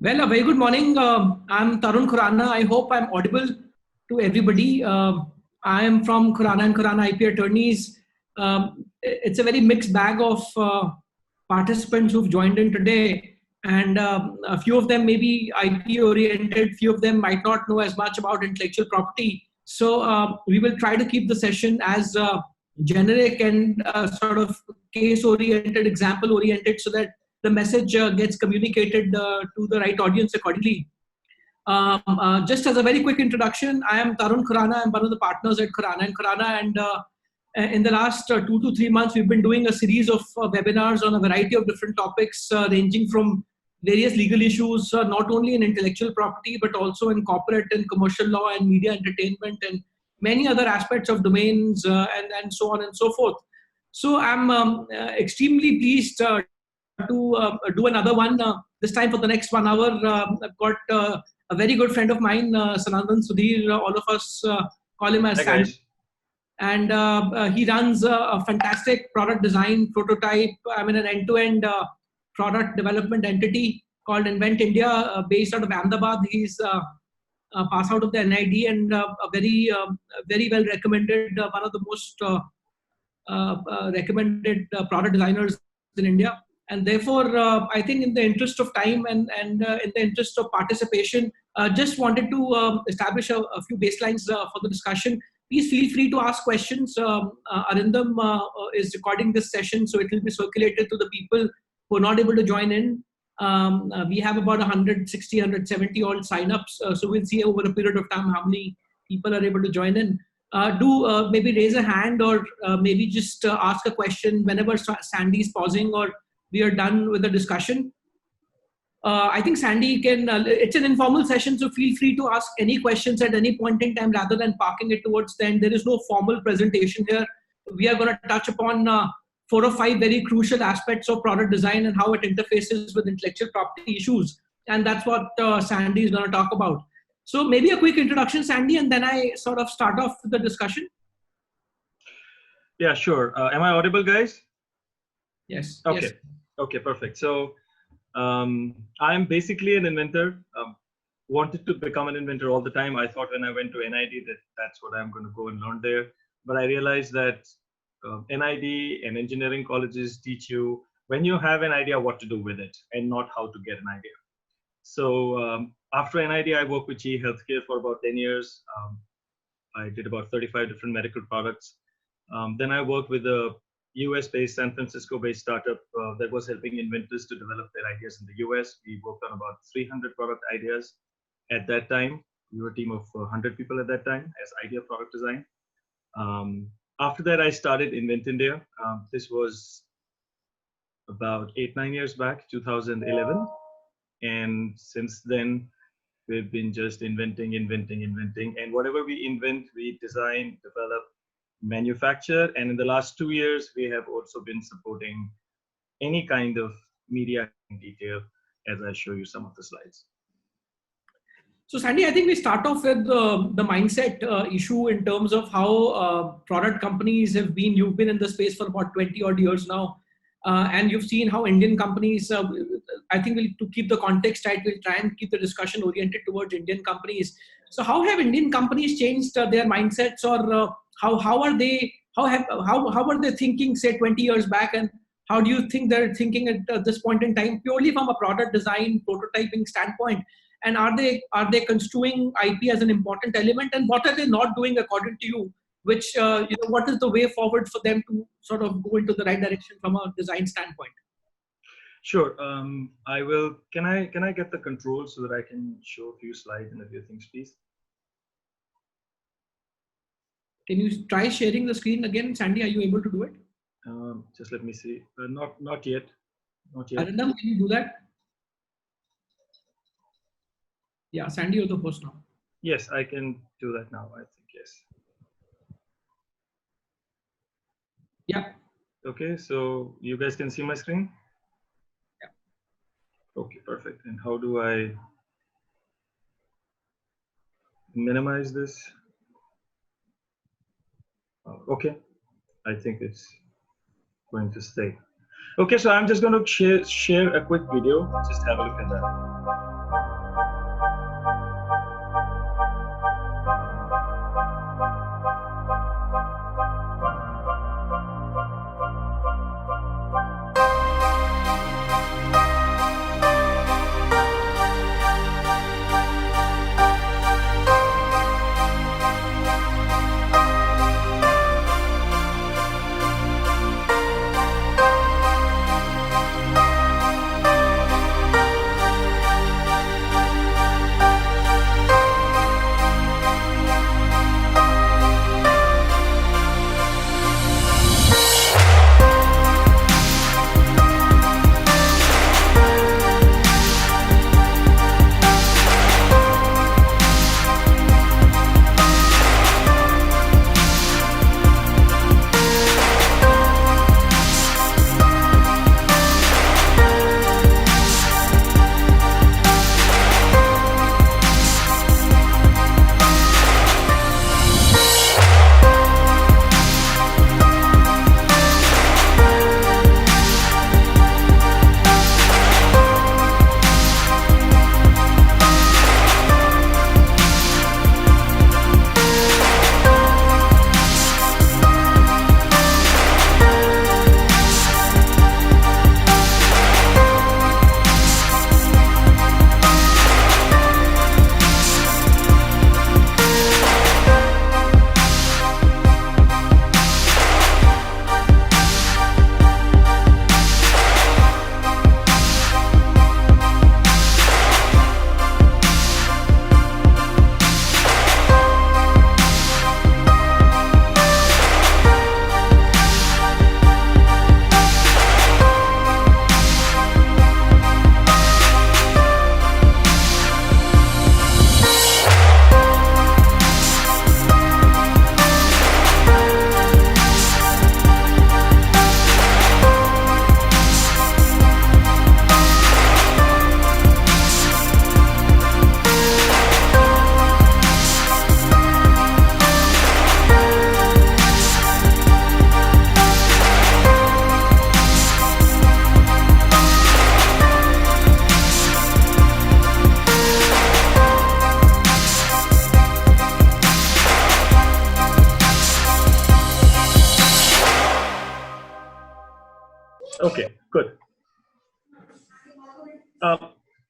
Well, a very good morning. I'm Tarun Khurana. I hope I'm audible to everybody. I am from Khurana Khurana IP Attorneys. It's a very mixed bag of participants who've joined in today. And a few of them may be IP oriented, few of them might not know as much about intellectual property. So we will try to keep the session as generic and sort of case oriented, example oriented, so that the message gets communicated to the right audience accordingly. Just as a very quick introduction, I am Tarun Khurana. I'm one of the partners at Khurana Khurana, and in the last 2 to 3 months, we've been doing a series of webinars on a variety of different topics, ranging from various legal issues, not only in intellectual property, but also in corporate and commercial law and media entertainment and many other aspects of domains and so on and so forth. So I'm extremely pleased to do another one. This time for the next 1 hour, I've got a very good friend of mine, Sanandan, Sudhir, all of us call him as Sandy. And he runs a fantastic product design prototype, an end-to-end product development entity called InventIndia, based out of Ahmedabad. He's passed out of the NID and a very well recommended, one of the most recommended product designers in India. And therefore, I think in the interest of time and in the interest of participation, just wanted to establish a few baselines for the discussion. Please feel free to ask questions. Arindam is recording this session, so it will be circulated to the people who are not able to join in. We have about 160, 170 odd signups, so we'll see over a period of time how many people are able to join in. Do maybe raise a hand or maybe just ask a question whenever Sandy is pausing or we are done with the discussion. I think Sandy can, it's an informal session, so feel free to ask any questions at any point in time rather than parking it towards the end. There is no formal presentation here. We are going to touch upon 4 or 5 very crucial aspects of product design and how it interfaces with intellectual property issues. And that's what Sandy is going to talk about. So maybe a quick introduction, Sandy, and then I sort of start off the discussion. Yeah, sure. Am I audible, guys? Yes. Okay. Yes. Okay, perfect. So I'm basically an inventor. Wanted to become an inventor all the time. I thought when I went to NID that that's what I'm going to go and learn there. But I realized that NID and engineering colleges teach you when you have an idea what to do with it and not how to get an idea. So after NID, I worked with GE Healthcare for about 10 years. I did about 35 different medical products. Then I worked with a US-based, San Francisco-based startup that was helping inventors to develop their ideas in the US. We worked on about 300 product ideas at that time. We were a team of 100 people at that time as idea product design. After that, I started InventIndia. This was about 8-9 years back, 2011. And since then, we've been just inventing. And whatever we invent, we design, develop, manufacture. And in the last 2 years, we have also been supporting any kind of media in detail, as I show you some of the slides. So Sandy, I think we start off with the mindset issue in terms of how product companies have been. You've been in the space for about 20 odd years now. And you've seen how Indian companies, I think to keep the context right, we'll try and keep the discussion oriented towards Indian companies. So how have Indian companies changed their mindsets, or how are they thinking, say, 20 years back, and how do you think they're thinking at this point in time, purely from a product design, prototyping standpoint? And are they construing IP as an important element, and what are they not doing according to you? Which what is the way forward for them to sort of go into the right direction from a design standpoint? Sure. I will. Can I get the controls so that I can show a few slides and a few things, please? Can you try sharing the screen again, Sandy? Are you able to do it? Just let me see. Not yet. Not yet. Arindam, can you do that? Yeah, Sandy, you're the host now. Yes, I can do that now. I think yes. Yeah. Okay, so you guys can see my screen? Yeah. Okay, perfect. And how do I minimize this? Okay, I think it's going to stay. Okay, so I'm just going to share a quick video. Just have a look at that.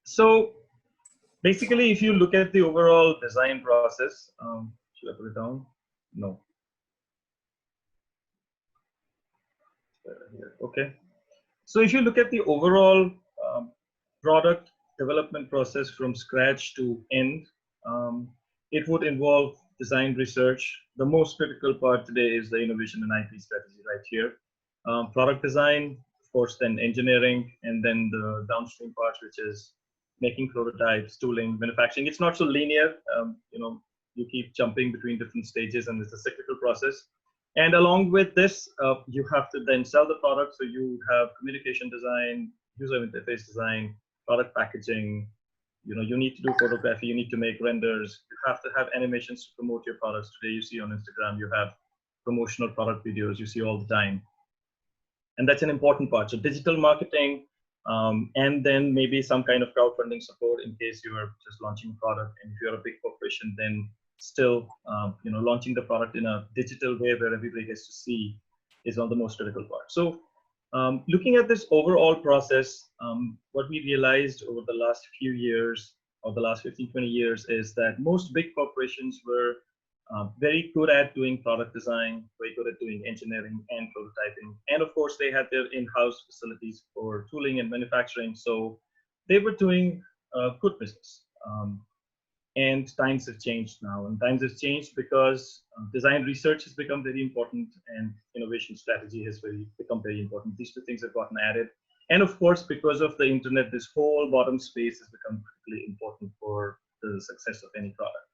So basically, if you look at the overall design process, should I put it down? No. Okay. So if you look at the overall product development process from scratch to end, it would involve design research. The most critical part today is the innovation and IP strategy right here. Product design, of course, then engineering, and then the downstream part, which is making prototypes, tooling, manufacturing. It's not so linear. You keep jumping between different stages, and it's a cyclical process. And along with this, you have to then sell the product. So you have communication design, user interface design, product packaging. You need to do photography. You need to make renders. You have to have animations to promote your products. Today, you see on Instagram, you have promotional product videos you see all the time. And that's an important part. So digital marketing, and then maybe some kind of crowdfunding support in case you are just launching a product. And if you're a big corporation, then still, launching the product in a digital way where everybody gets to see is one of the most critical parts. So looking at this overall process, what we realized over the last few years, or the last 15, 20 years, is that most big corporations were very good at doing product design, very good at doing engineering and prototyping. And of course, they had their in-house facilities for tooling and manufacturing. So they were doing good business. And times have changed now. And times have changed because design research has become very important, and innovation strategy has become very important. These two things have gotten added. And of course, because of the internet, this whole bottom space has become critically important for the success of any product.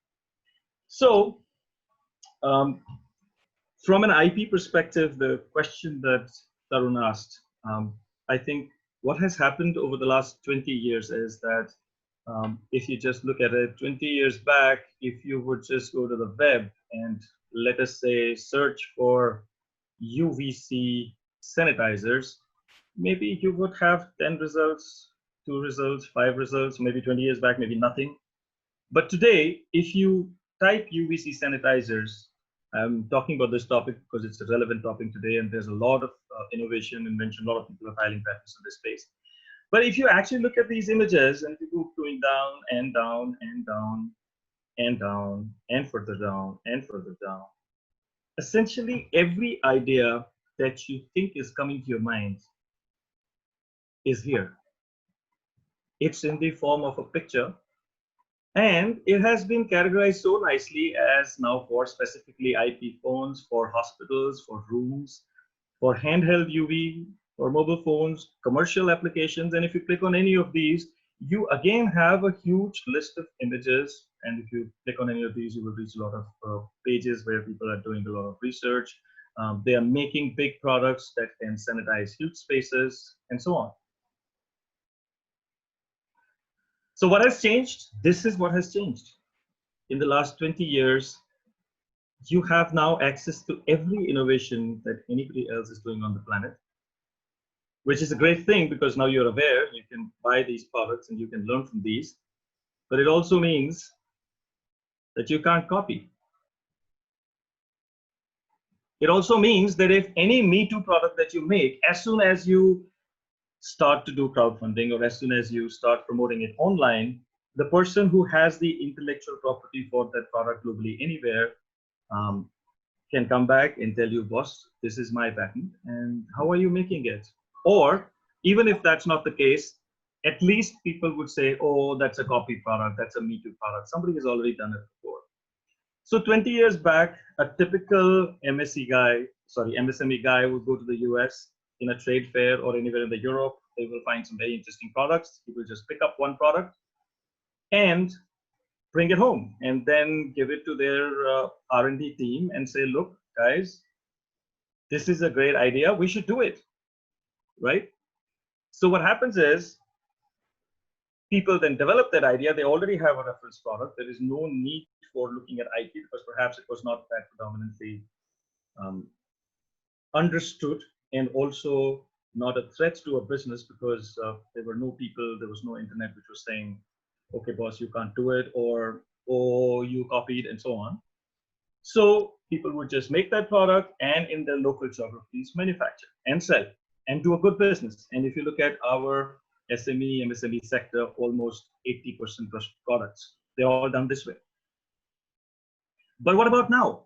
So from an IP perspective, the question that Tarun asked, I think what has happened over the last 20 years is that if you just look at it 20 years back, if you would just go to the web and let us say search for UVC sanitizers, maybe you would have 10 results, 2 results, 5 results, maybe 20 years back, maybe nothing. But today, if you type UVC sanitizers, I'm talking about this topic because it's a relevant topic today, and there's a lot of innovation, invention, a lot of people are filing patents in this space. But if you actually look at these images and you go going down and down and down and down and further down and further down, essentially every idea that you think is coming to your mind is here. It's in the form of a picture, and it has been categorized so nicely as now for specifically IP phones, for hospitals, for rooms, for handheld UV, or mobile phones, commercial applications. And if you click on any of these, you again have a huge list of images. And if you click on any of these, you will reach a lot of pages where people are doing a lot of research. They are making big products that can sanitize huge spaces and so on. So what has changed? This is what has changed. In the last 20 years, you have now access to every innovation that anybody else is doing on the planet, which is a great thing because now you're aware, you can buy these products and you can learn from these. But it also means that you can't copy. It also means that if any Me Too product that you make, as soon as you start to do crowdfunding or as soon as you start promoting it online, the person who has the intellectual property for that product globally anywhere can come back and tell you, boss, this is my patent, and how are you making it? Or even if that's not the case, at least people would say, oh, that's a copy product, that's a Me Too product. Somebody has already done it before. So 20 years back, a typical MSME guy would go to the US in a trade fair or anywhere in the Europe. They will find some very interesting products. He will just pick up one product and bring it home and then give it to their R&D team and say, look, guys, this is a great idea. We should do it, right? So what happens is people then develop that idea. They already have a reference product. There is no need for looking at IP because perhaps it was not that predominantly understood, and also not a threat to a business because there were no people, there was no internet which was saying, okay, boss, you can't do it, or oh, you copied, and so on. So people would just make that product and in their local geographies manufacture and sell and do a good business. And if you look at our SME, MSME sector, almost 80% products. They're all done this way. But what about now?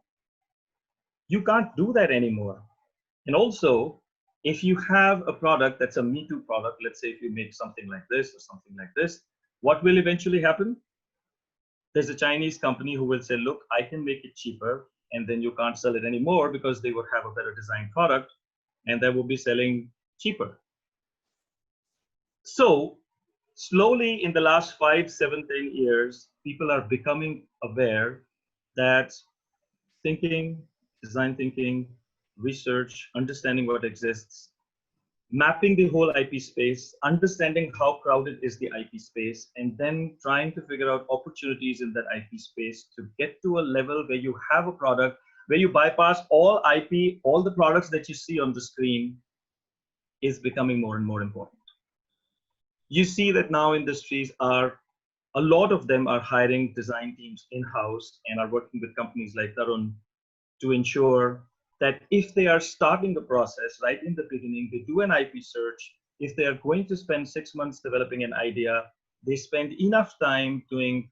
You can't do that anymore. And also, if you have a product that's a Me Too product, let's say if you make something like this or something like this, what will eventually happen? There's a Chinese company who will say, look, I can make it cheaper, and then you can't sell it anymore because they would have a better designed product and they will be selling cheaper. So slowly in the last 5, 7, 10 years, people are becoming aware that thinking, design thinking, research, understanding what exists, mapping the whole IP space, understanding how crowded is the IP space, and then trying to figure out opportunities in that IP space to get to a level where you have a product, where you bypass all IP, all the products that you see on the screen, is becoming more and more important. You see that now industries are, a lot of them are hiring design teams in-house and are working with companies like Tarun to ensure that if they are starting the process right in the beginning, they do an IP search. If they are going to spend 6 months developing an idea, they spend enough time doing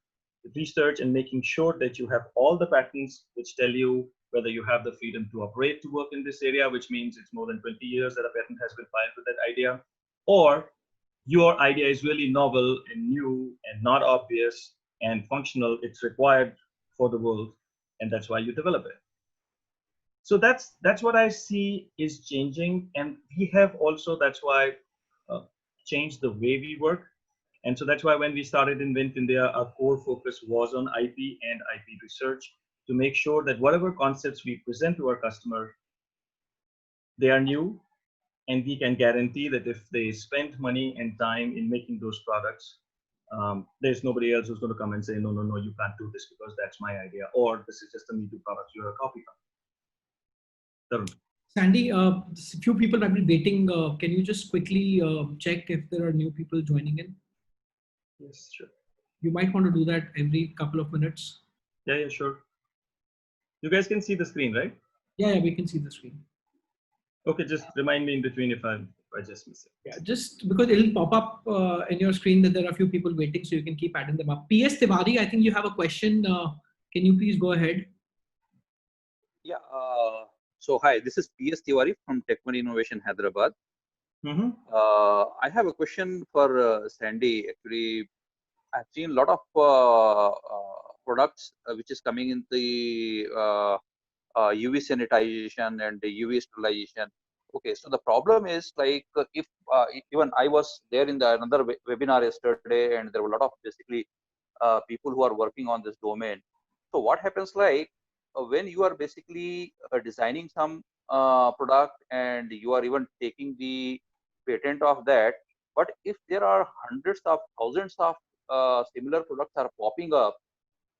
research and making sure that you have all the patents which tell you whether you have the freedom to operate to work in this area, which means it's more than 20 years that a patent has been filed with that idea, or your idea is really novel and new and not obvious and functional. It's required for the world, and that's why you develop it. So that's what I see is changing, and we have also, that's why, changed the way we work. And so that's why when we started InventIndia, our core focus was on IP and IP research to make sure that whatever concepts we present to our customer, they are new, and we can guarantee that if they spend money and time in making those products, there's nobody else who's going to come and say, no, no, no, you can't do this because that's my idea, or this is just a Me Too product, you're a copy. Sandy, a few people might be waiting. Can you just quickly check if there are new people joining in? Yes, sure. You might want to do that every couple of minutes. Yeah, sure. You guys can see the screen, right? Yeah, we can see the screen. Okay, just remind me in between if I just miss it. Yeah, just because it'll pop up in your screen that there are a few people waiting, so you can keep adding them up. PS Tiwari, I think you have a question. Can you please go ahead? Yeah. So hi, this is PS Tiwari from Techman Innovation, Hyderabad. I have a question for Sandy. Actually, I've seen a lot of products which is coming in the UV sanitization and the UV sterilization. Okay, so the problem is like if even I was there in the another webinar yesterday, and there were a lot of basically people who are working on this domain. So what happens like when you are basically designing some product and you are even taking the patent of that, but if there are hundreds of thousands of similar products are popping up,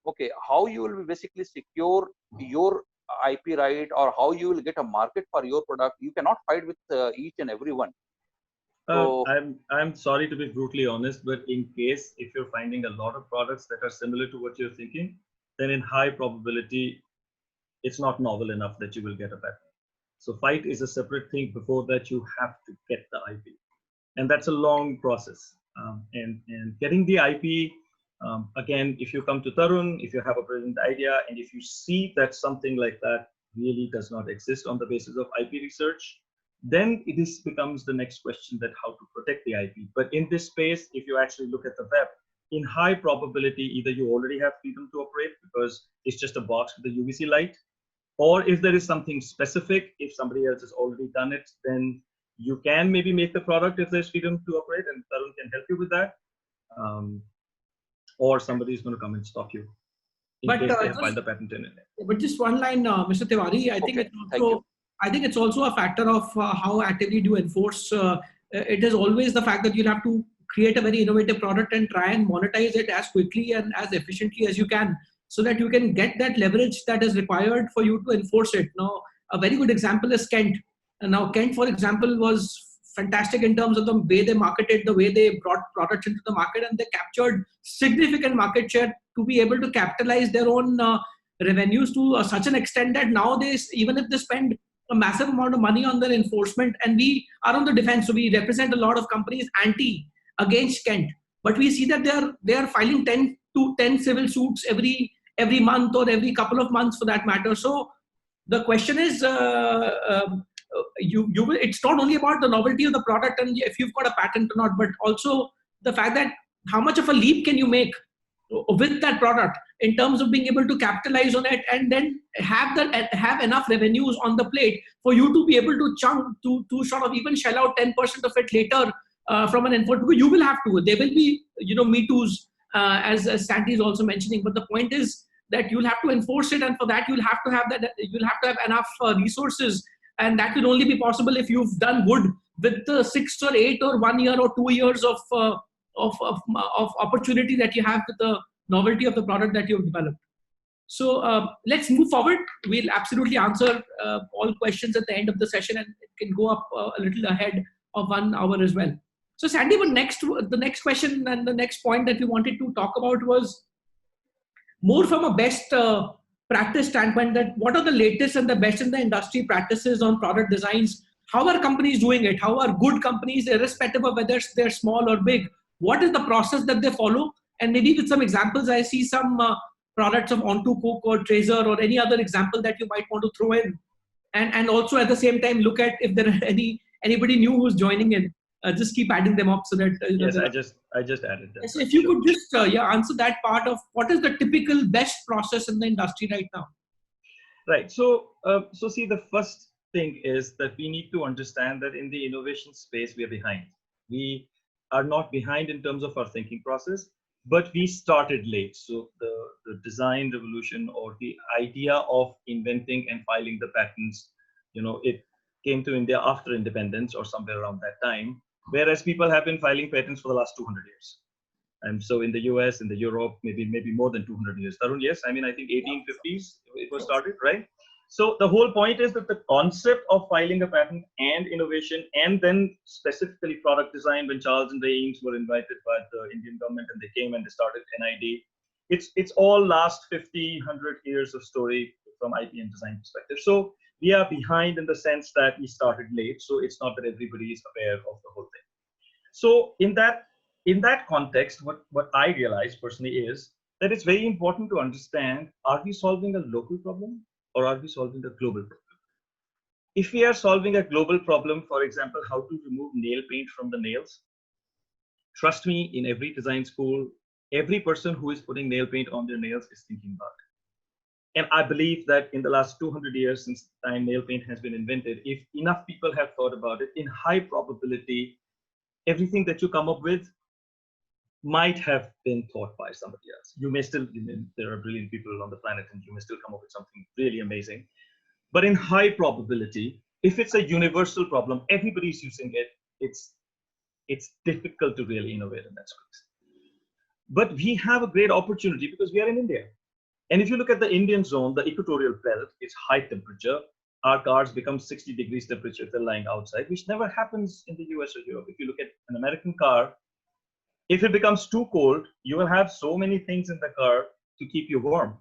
okay, how you will basically secure your IP right, or how you will get a market for your product? You cannot fight with each and every one. So I'm sorry to be brutally honest, but in case if you're finding a lot of products that are similar to what you're thinking, then in high probability it's not novel enough that you will get a patent. So fight is a separate thing. Before that, you have to get the IP, and that's a long process. And getting the IP, again, if you come to Tarun, if you have a brilliant idea, and if you see that something like that really does not exist on the basis of IP research, then this becomes the next question, that how to protect the IP. But in this space, if you actually look at the web, in high probability, either you already have freedom to operate because it's just a box with a UVC light, or if there is something specific, if somebody else has already done it, then you can maybe make the product if there's freedom to operate, and Tarun can help you with that. Or somebody is going to come and stop you in case they have filed the patent in it. But just one line, Mr. Tiwari, I think it's also a factor of how actively do you enforce. It is always the fact that you'll have to create a very innovative product and try and monetize it as quickly and as efficiently as you can, so that you can get that leverage that is required for you to enforce it. Now, a very good example is Kent. And now Kent, for example, was fantastic in terms of the way they marketed, the way they brought products into the market, and they captured significant market share to be able to capitalize their own revenues to such an extent that nowadays, even if they spend a massive amount of money on their enforcement, and we are on the defense, so we represent a lot of companies anti against Kent. But we see that they are filing 10 to 10 civil suits every month or every couple of months for that matter. So the question is, it's not only about the novelty of the product and if you've got a patent or not, but also the fact that how much of a leap can you make with that product in terms of being able to capitalize on it and then have enough revenues on the plate for you to be able to to sort of even shell out 10% of it later from an enforcement. Because you will have to. There will be me too's as Sandy is also mentioning. But the point is that you'll have to enforce it, and for that you'll have to have enough resources, and that will only be possible if you've done good with the 6 or 8 or 1 year or 2 years of opportunity that you have with the novelty of the product that you've developed. So let's move forward. We'll absolutely answer all questions at the end of the session, and it can go up a little ahead of 1 hour as well. So Sandy, the next question and the next point that we wanted to talk about was more from a best practice standpoint, that what are the latest and the best in the industry practices on product designs? How are companies doing it? How are good companies, irrespective of whether they're small or big? What is the process that they follow? And maybe with some examples, I see some products of Onto Cook or Tracer or any other example that you might want to throw in. And also at the same time, look at if there are anybody new who's joining in. Just keep adding them up so that yes, I just added them. So if you could just answer that part of what is the typical best process in the industry right now. Right. So see, the first thing is that we need to understand that in the innovation space we are behind. We are not behind in terms of our thinking process, but we started late. So the design revolution, or the idea of inventing and filing the patents, it came to India after independence or somewhere around that time. Whereas people have been filing patents for the last 200 years. And so in the US, in the Europe, maybe more than 200 years. Tarun, yes, I think 1850s it was started, right? So the whole point is that the concept of filing a patent and innovation, and then specifically product design, when Charles and Ray Eames were invited by the Indian government and they came and they started NID, it's all last 50, 100 years of story from IP and design perspective. So we are behind in the sense that we started late. So it's not that everybody is aware of the whole thing. So in that context, what I realized personally is that it's very important to understand, are we solving a local problem or are we solving a global problem? If we are solving a global problem, for example, how to remove nail paint from the nails, trust me, in every design school, every person who is putting nail paint on their nails is thinking about it. And I believe that in the last 200 years since the time nail paint has been invented, if enough people have thought about it, in high probability, everything that you come up with might have been thought by somebody else. You may still, there are brilliant people on the planet and you may still come up with something really amazing. But in high probability, if it's a universal problem, everybody's using it, it's difficult to really innovate in that space. But we have a great opportunity because we are in India. And if you look at the Indian zone, the equatorial belt is high temperature. Our cars become 60 degrees temperature if they're lying outside, which never happens in the US or Europe. If you look at an American car, if it becomes too cold, you will have so many things in the car to keep you warm.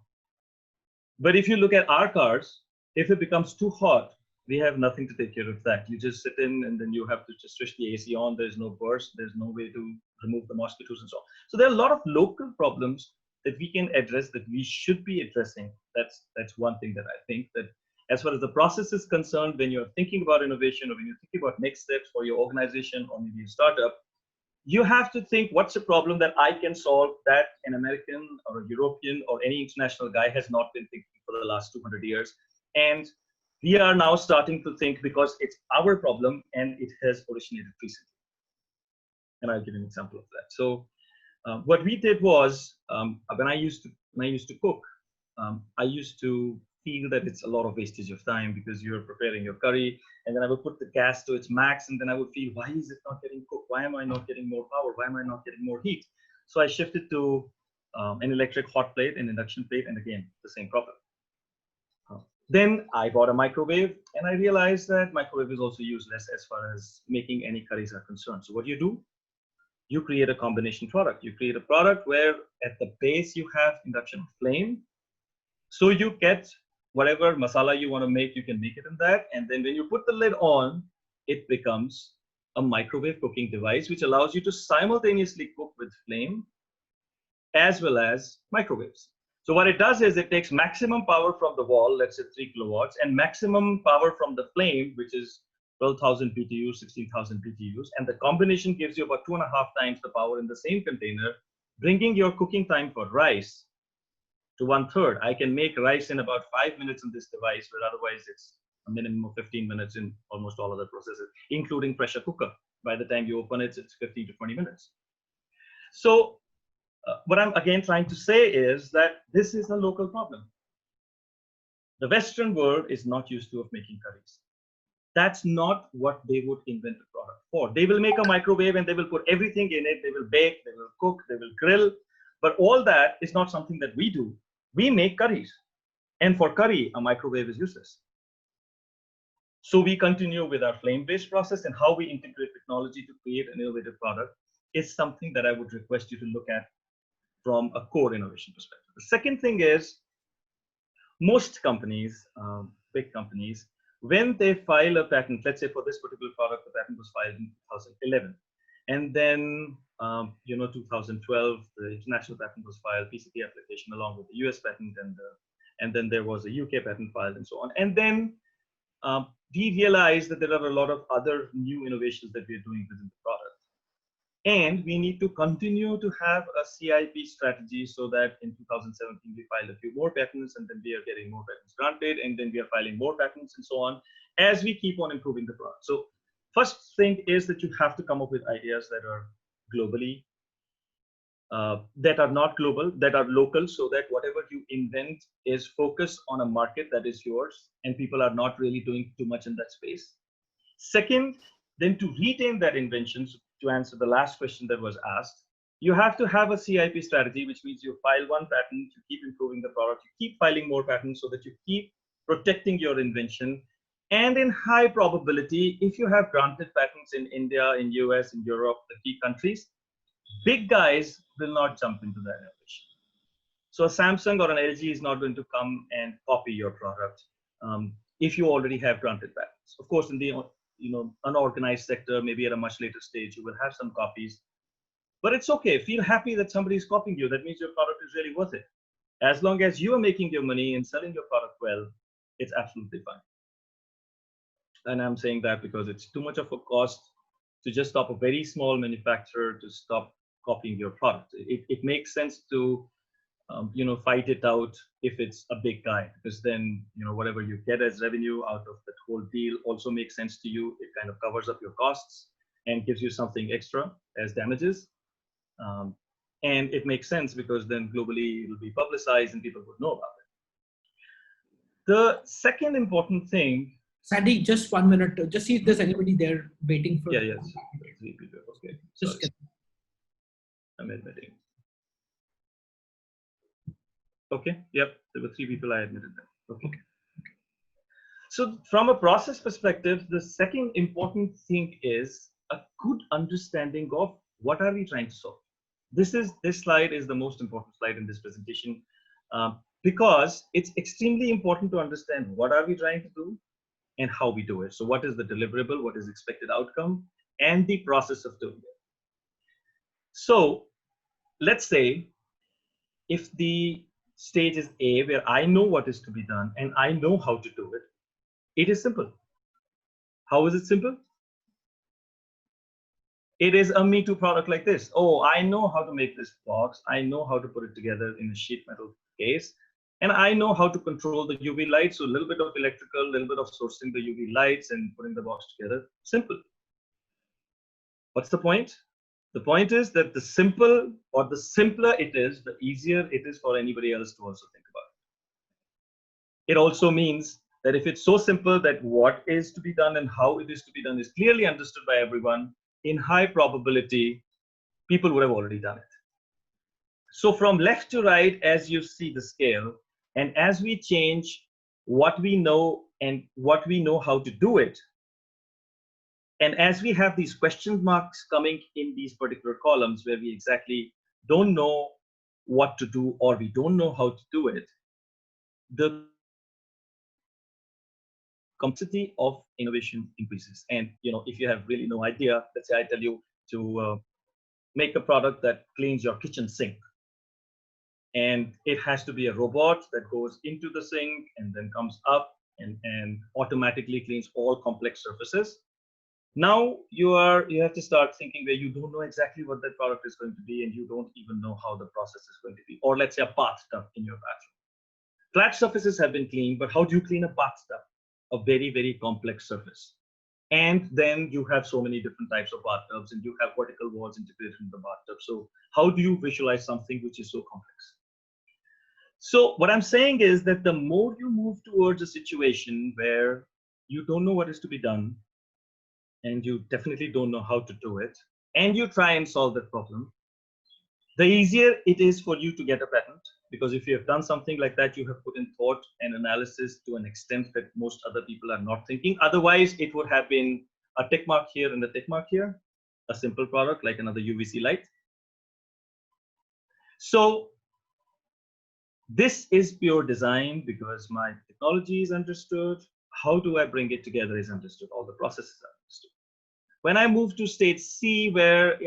But if you look at our cars, if it becomes too hot, we have nothing to take care of that. You just sit in and then you have to just switch the AC on. There's no burst. There's no way to remove the mosquitoes and so on. So there are a lot of local problems that we can address, that we should be addressing. That's one thing that I think, that as far as the process is concerned, when you're thinking about innovation or when you're thinking about next steps for your organization or maybe a startup, you have to think, what's a problem that I can solve that an American or a European or any international guy has not been thinking for the last 200 years. And we are now starting to think because it's our problem and it has originated recently. And I'll give you an example of that. So what we did was, when I used to cook, I used to feel that it's a lot of wastage of time because you're preparing your curry, and then I would put the gas to its max, and then I would feel, why is it not getting cooked? Why am I not getting more power? Why am I not getting more heat? So I shifted to an electric hot plate, an induction plate, and again, the same problem. Then I bought a microwave, and I realized that microwave is also useless as far as making any curries are concerned. So what do? You create a combination product. You create a product where at the base you have induction flame. So you get whatever masala you want to make, you can make it in that. And then when you put the lid on, it becomes a microwave cooking device which allows you to simultaneously cook with flame as well as microwaves. So what it does is it takes maximum power from the wall, let's say 3 kilowatts, and maximum power from the flame, which is 12,000 BTUs, 16,000 BTUs, and the combination gives you about 2.5 times the power in the same container, bringing your cooking time for rice to 1/3. I can make rice in about 5 minutes on this device, where otherwise it's a minimum of 15 minutes in almost all other processes, including pressure cooker. By the time you open it, it's 15 to 20 minutes. So what I'm again trying to say is that this is a local problem. The Western world is not used to of making curries. That's not what they would invent a product for. They will make a microwave and they will put everything in it. They will bake, they will cook, they will grill. But all that is not something that we do. We make curries. And for curry, a microwave is useless. So we continue with our flame-based process, and how we integrate technology to create an innovative product is something that I would request you to look at from a core innovation perspective. The second thing is, most companies, big companies, when they file a patent, let's say for this particular product, the patent was filed in 2011. And then, 2012, the international patent was filed, PCT application along with the US patent, and then there was a UK patent filed and so on. And then we realized that there are a lot of other new innovations that we're doing within the product. And we need to continue to have a CIP strategy, so that in 2017, we filed a few more patents, and then we are getting more patents granted, and then we are filing more patents and so on, as we keep on improving the product. So first thing is that you have to come up with ideas that are globally, that are not global, that are local, so that whatever you invent is focused on a market that is yours, and people are not really doing too much in that space. Second, then to retain that invention, to answer the last question that was asked, you have to have a CIP strategy, which means you file one patent, you keep improving the product, you keep filing more patents, so that you keep protecting your invention. And in high probability, if you have granted patents in India, in US, in Europe, the key countries, big guys will not jump into that innovation. So a Samsung or an LG is not going to come and copy your product if you already have granted patents. Of course, in the unorganized sector, maybe at a much later stage, you will have some copies. But it's okay. Feel happy that somebody is copying you. That means your product is really worth it. As long as you are making your money and selling your product well, it's absolutely fine. And I'm saying that because it's too much of a cost to just stop a very small manufacturer to stop copying your product. It makes sense to fight it out if it's a big guy, because then whatever you get as revenue out of that whole deal also makes sense to you. It kind of covers up your costs and gives you something extra as damages. And it makes sense because then globally it will be publicized and people would know about it. The second important thing. Sandy, just 1 minute. Just see if there's anybody there waiting for. Yeah, yes. Okay. Just I'm admitting. Okay. Yep. There were 3 people. I admitted that. Okay. So from a process perspective, the second important thing is a good understanding of what are we trying to solve. This slide is the most important slide in this presentation because it's extremely important to understand what are we trying to do and how we do it. So what is the deliverable, what is expected outcome, and the process of doing it. So let's say if the stage is A, where I know what is to be done and I know how to do it, it is simple. How is it simple? It is a Me Too product like this. Oh, I know how to make this box. I know how to put it together in a sheet metal case. And I know how to control the UV light. So a little bit of electrical, a little bit of sourcing the UV lights and putting the box together. Simple. What's the point? The point is that the simple or the simpler it is, the easier it is for anybody else to also think about it. It also means that if it's so simple that what is to be done and how it is to be done is clearly understood by everyone, in high probability, people would have already done it. So from left to right, as you see the scale, and as we change what we know and what we know how to do it, and as we have these question marks coming in these particular columns where we exactly don't know what to do or we don't know how to do it, the complexity of innovation increases. And if you have really no idea, let's say I tell you to make a product that cleans your kitchen sink, and it has to be a robot that goes into the sink and then comes up and automatically cleans all complex surfaces. Now you have to start thinking where you don't know exactly what that product is going to be, and you don't even know how the process is going to be. Or let's say a bathtub in your bathroom. Flat surfaces have been cleaned, but how do you clean a bathtub? A very, very complex surface. And then you have so many different types of bathtubs, and you have vertical walls integrated in the bathtub. So how do you visualize something which is so complex? So what I'm saying is that the more you move towards a situation where you don't know what is to be done, and you definitely don't know how to do it, and you try and solve that problem, the easier it is for you to get a patent. Because if you have done something like that, you have put in thought and analysis to an extent that most other people are not thinking. Otherwise, it would have been a tick mark here and a tick mark here, a simple product like another UVC light. So this is pure design because my technology is understood. How do I bring it together is understood. All the processes are understood. When I moved to state C, where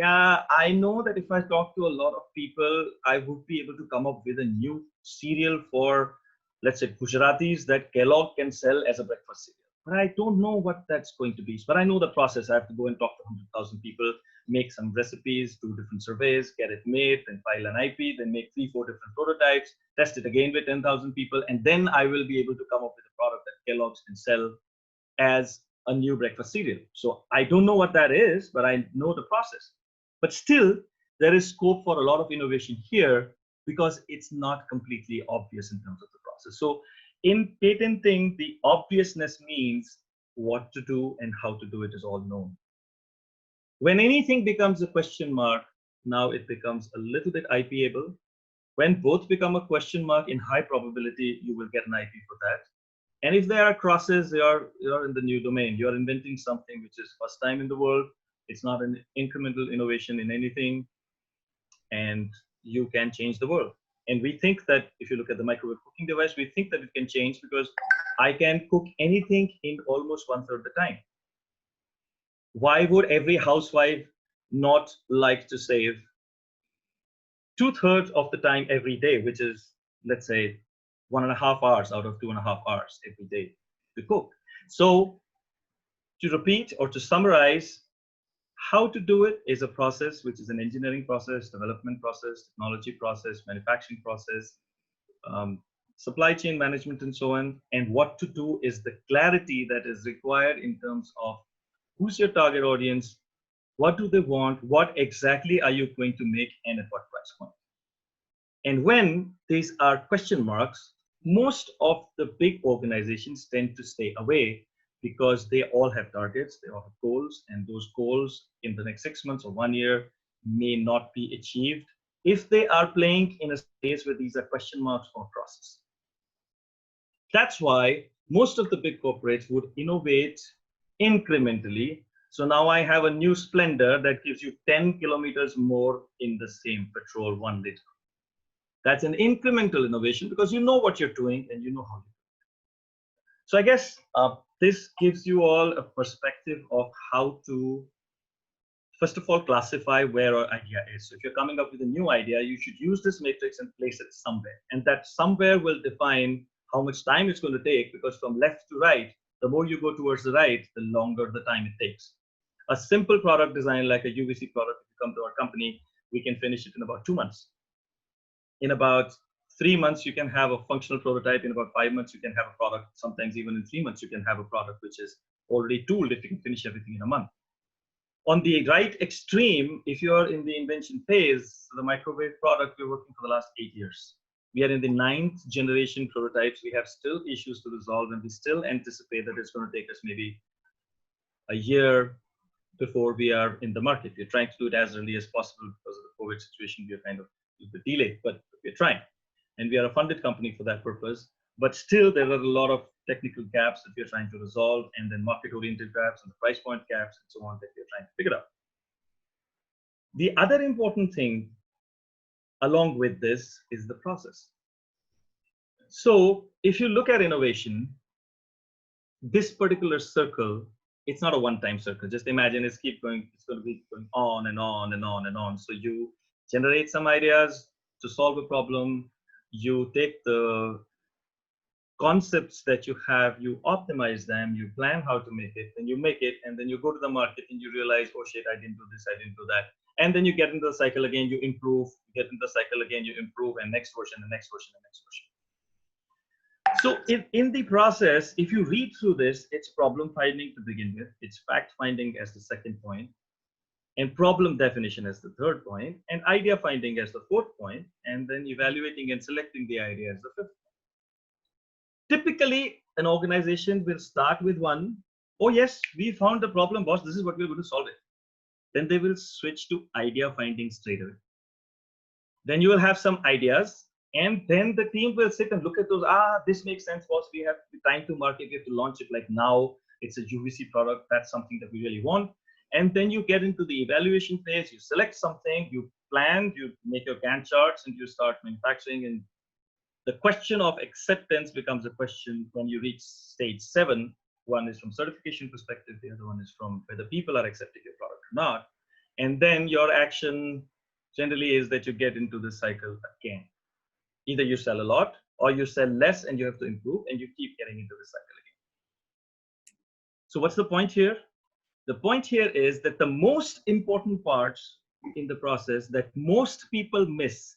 I know that if I talk to a lot of people, I would be able to come up with a new cereal for, let's say, Gujaratis that Kellogg can sell as a breakfast cereal. But I don't know what that's going to be. But I know the process. I have to go and talk to 100,000 people, make some recipes, do different surveys, get it made, then file an IP, then make 3-4 different prototypes, test it again with 10,000 people, and then I will be able to come up with a product that Kellogg's can sell as a new breakfast cereal. So I don't know what that is, but I know the process. But still, there is scope for a lot of innovation here because it's not completely obvious in terms of the process. So in patenting, the obviousness means what to do and how to do it is all known. When anything becomes a question mark, now it becomes a little bit IPable. When both become a question mark, in high probability, you will get an IP for that. And if there are crosses, you're in the new domain. You're inventing something which is first time in the world. It's not an incremental innovation in anything, and you can change the world. And we think that if you look at the microwave cooking device, we think that it can change because I can cook anything in almost 1/3 the time. Why would every housewife not like to save 2/3 of the time every day, which is, let's say, 1.5 hours out of 2.5 hours every day to cook? So to repeat or to summarize, how to do it is a process, which is an engineering process, development process, technology process, manufacturing process, supply chain management, and so on. And what to do is the clarity that is required in terms of who's your target audience, what do they want, what exactly are you going to make, and at what price point. And when these are question marks, most of the big organizations tend to stay away because they all have targets, they all have goals, and those goals in the next 6 months or 1 year may not be achieved if they are playing in a space where these are question marks or crosses. That's why most of the big corporates would innovate incrementally. So now I have a new Splendor that gives you 10 kilometers more in the same petrol 1 liter. That's an incremental innovation because you know what you're doing and you know how to do it. So I guess this gives you all a perspective of how to, first of all, classify where our idea is. So if you're coming up with a new idea, you should use this matrix and place it somewhere. And that somewhere will define how much time it's going to take, because from left to right, the more you go towards the right, the longer the time it takes. A simple product design like a UVC product, if you come to our company, we can finish it in about 2 months. In about 3 months, you can have a functional prototype. In about 5 months, you can have a product. Sometimes even in 3 months, you can have a product which is already tooled if you can finish everything in a month. On the right extreme, if you're in the invention phase, the microwave product, we're working for the last 8 years. We are in the 9th generation prototypes. We have still issues to resolve, and we still anticipate that it's going to take us maybe a year before we are in the market. We're trying to do it as early as possible because of the COVID situation. We are kind of the delay, but we're trying. And we are a funded company for that purpose. But still, there are a lot of technical gaps that we're trying to resolve, and then market-oriented gaps and the price point gaps and so on that we're trying to figure out. The other important thing along with this is the process. So if you look at innovation, this particular circle, it's not a one-time circle. Just imagine it's going to be going on and on and on and on. So you generate some ideas to solve a problem. You take the concepts that you have, you optimize them, you plan how to make it, then you make it, and then you go to the market and you realize, oh shit, I didn't do this, I didn't do that. And then you get into the cycle again, you improve, get into the cycle again, you improve, and next version, the next version, the next version. So in the process, if you read through this, it's problem finding to begin with, it's fact finding as the second point, and problem definition as the third point, and idea finding as the fourth point, and then evaluating and selecting the idea as the fifth point. Typically, an organization will start with one, oh yes, we found the problem, boss, this is what we're going to solve it. Then they will switch to idea finding straight away. Then you will have some ideas, and then the team will sit and look at those, this makes sense, boss, we have time to market, we have to launch it like now, it's a UVC product, that's something that we really want. And then you get into the evaluation phase, you select something, you plan, you make your Gantt charts, and you start manufacturing. And the question of acceptance becomes a question when you reach stage 7. One is from certification perspective, the other one is from whether people are accepting your product or not. And then your action generally is that you get into the cycle again. Either you sell a lot or you sell less and you have to improve, and you keep getting into the cycle again. So what's the point here? The point here is that the most important parts in the process that most people miss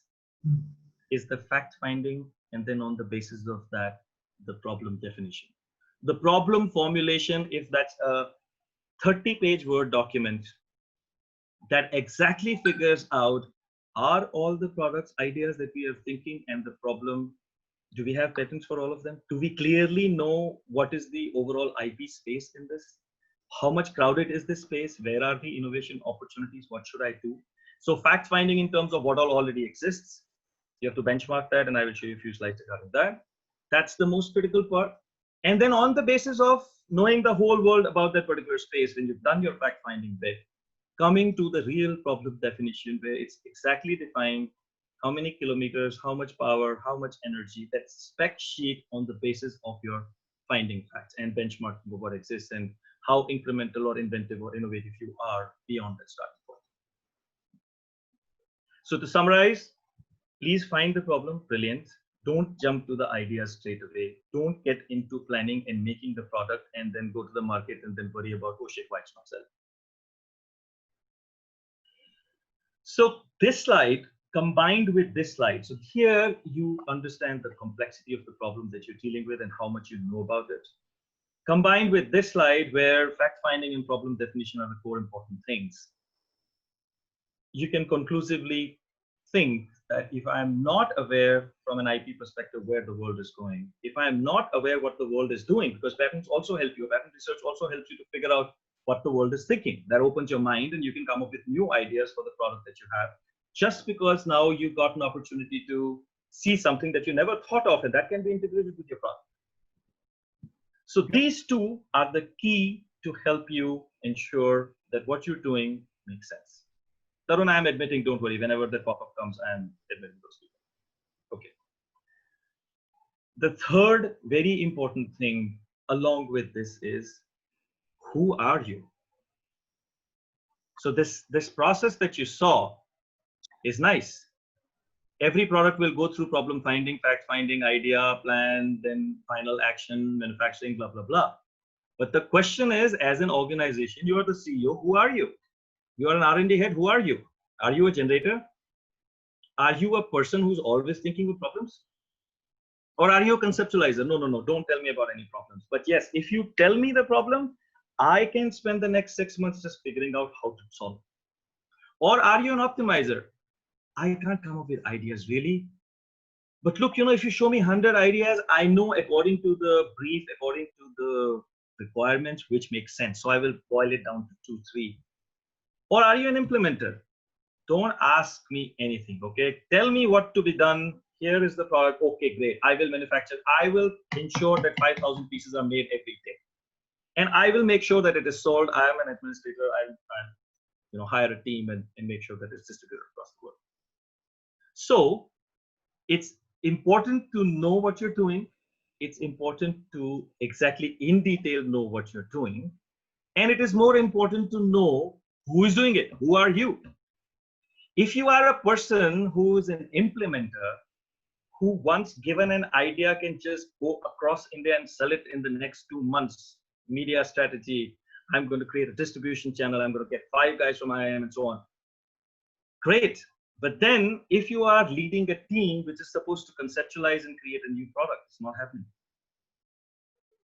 is the fact finding, and then on the basis of that, the problem definition. The problem formulation, if that's a 30-page Word document that exactly figures out, are all the products ideas that we are thinking and the problem, do we have patents for all of them? Do we clearly know what is the overall IP space in this? How much crowded is this space? Where are the innovation opportunities? What should I do? So fact finding in terms of what all already exists, you have to benchmark that, and I will show you a few slides regarding that. That's the most critical part. And then on the basis of knowing the whole world about that particular space, when you've done your fact finding bit, coming to the real problem definition where it's exactly defined how many kilometers, how much power, how much energy, that spec sheet on the basis of your finding facts and benchmarking what exists and how incremental or inventive or innovative you are beyond that starting point. So to summarize, please find the problem, brilliant. Don't jump to the idea straight away. Don't get into planning and making the product and then go to the market and then worry about, oh shit, why it's not selling. So this slide combined with this slide. So here you understand the complexity of the problem that you're dealing with and how much you know about it. Combined with this slide where fact finding and problem definition are the core important things. You can conclusively think that if I'm not aware from an IP perspective where the world is going, if I'm not aware what the world is doing, because patents also help you, patent research also helps you to figure out what the world is thinking. That opens your mind and you can come up with new ideas for the product that you have, just because now you've got an opportunity to see something that you never thought of, and that can be integrated with your product. So these two are the key to help you ensure that what you're doing makes sense. Tarun, I'm admitting, don't worry, whenever the pop-up comes, I'm admitting those people. Okay. The third very important thing along with this is, who are you? So this process that you saw is nice. Every product will go through problem finding, fact finding, idea, plan, then final action, manufacturing, blah, blah, blah. But the question is, as an organization, you are the CEO, who are you? You are an R&D head, who are you? Are you a generator? Are you a person who's always thinking of problems? Or are you a conceptualizer? No, don't tell me about any problems. But yes, if you tell me the problem, I can spend the next 6 months just figuring out how to solve it. Or are you an optimizer? I can't come up with ideas really. But look, if you show me 100 ideas, I know according to the brief, according to the requirements, which makes sense. So I will boil it down to 2, 3. Or are you an implementer? Don't ask me anything, okay? Tell me what to be done. Here is the product. Okay, great. I will manufacture. I will ensure that 5,000 pieces are made every day. And I will make sure that it is sold. I am an administrator. I'll hire a team and make sure that it's distributed across the world. So it's important to know what you're doing. it's important to exactly in detail know what you're doing. And it is more important to know who is doing it. Who are you? If you are a person who is an implementer, who once given an idea can just go across India and sell it in the next 2 months, media strategy, I'm going to create a distribution channel, I'm going to get 5 guys from IIM and so on. Great. But then if you are leading a team which is supposed to conceptualize and create a new product, it's not happening.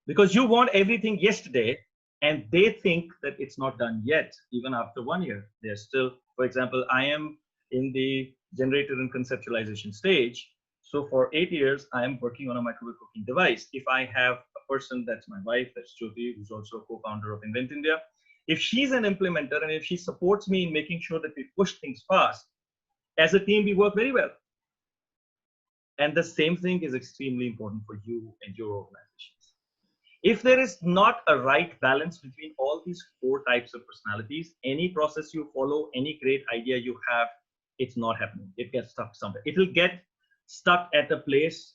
Because you want everything yesterday, and they think that it's not done yet, even after 1 year. They're still, for example, I am in the generator and conceptualization stage. So for 8 years, I am working on a microwave cooking device. If I have a person, that's my wife, that's Jyoti, who's also a co-founder of InventIndia. If she's an implementer and if she supports me in making sure that we push things fast, as a team, we work very well. And the same thing is extremely important for you and your organizations. If there is not a right balance between all these 4 types of personalities, any process you follow, any great idea you have, it's not happening. It gets stuck somewhere. It will get stuck at a place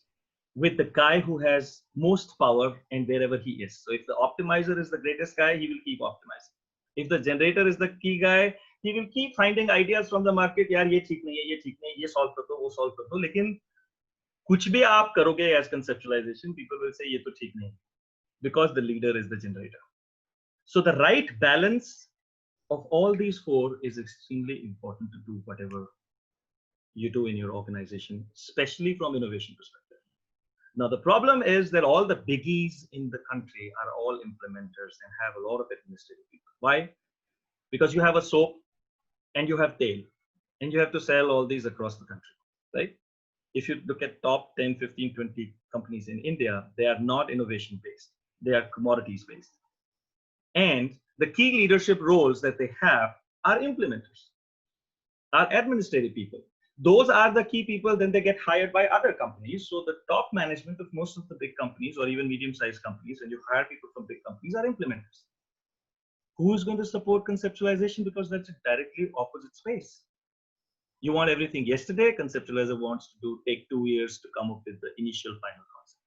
with the guy who has most power and wherever he is. So if the optimizer is the greatest guy, he will keep optimizing. If the generator is the key guy, he will keep finding ideas from the market. यार ये ठीक नहीं है, ये ठीक नहीं है, ये solve कर दो, वो solve कर दो. लेकिन कुछ भी आप करोगे as conceptualization, people will say ये तो ठीक नहीं, because the leader is the generator. So the right balance of all these 4 is extremely important to do whatever you do in your organization, especially from innovation perspective. Now the problem is that all the biggies in the country are all implementers and have a lot of administrative people. Why? Because you have a soap and you have tail, and you have to sell all these across the country, right? If you look at top 10, 15, 20 companies in India, they are not innovation based. They are commodities based. And the key leadership roles that they have are implementers, are administrative people. Those are the key people, then they get hired by other companies. So the top management of most of the big companies or even medium-sized companies, when you hire people from big companies, are implementers. Who's going to support conceptualization? Because that's a directly opposite space. You want everything yesterday. Conceptualizer wants to take 2 years to come up with the initial final concept.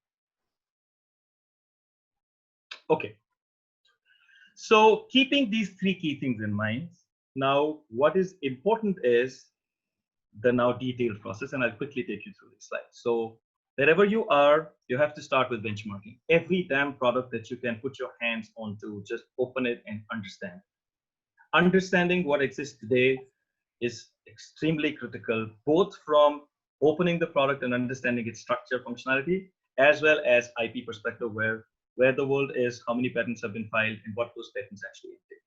Okay. So keeping these 3 key things in mind, now what is important is the now detailed process, and I'll quickly take you through this slide. So wherever you are, you have to start with benchmarking. Every damn product that you can put your hands onto, just open it and understand. Understanding what exists today is extremely critical, both from opening the product and understanding its structure, functionality, as well as IP perspective, where the world is, how many patents have been filed, and what those patents actually entail.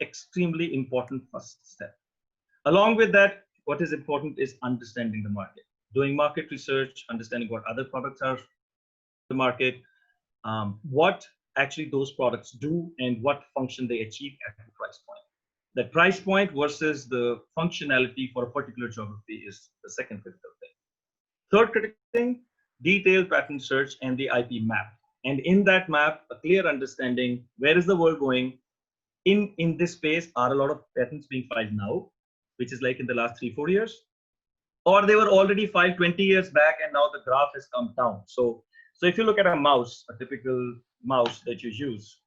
Extremely important first step. Along with that, what is important is understanding the market, doing market research, understanding what other products are in the market, what actually those products do, and what function they achieve at the price point. The price point versus the functionality for a particular geography is the second critical thing. Third critical thing, detailed patent search and the IP map. And in that map, a clear understanding, where is the world going? In this space, are a lot of patents being filed now, which is like in the last 3-4 years? Or they were already filed 20 years back and now the graph has come down. So if you look at a mouse, a typical mouse that you use,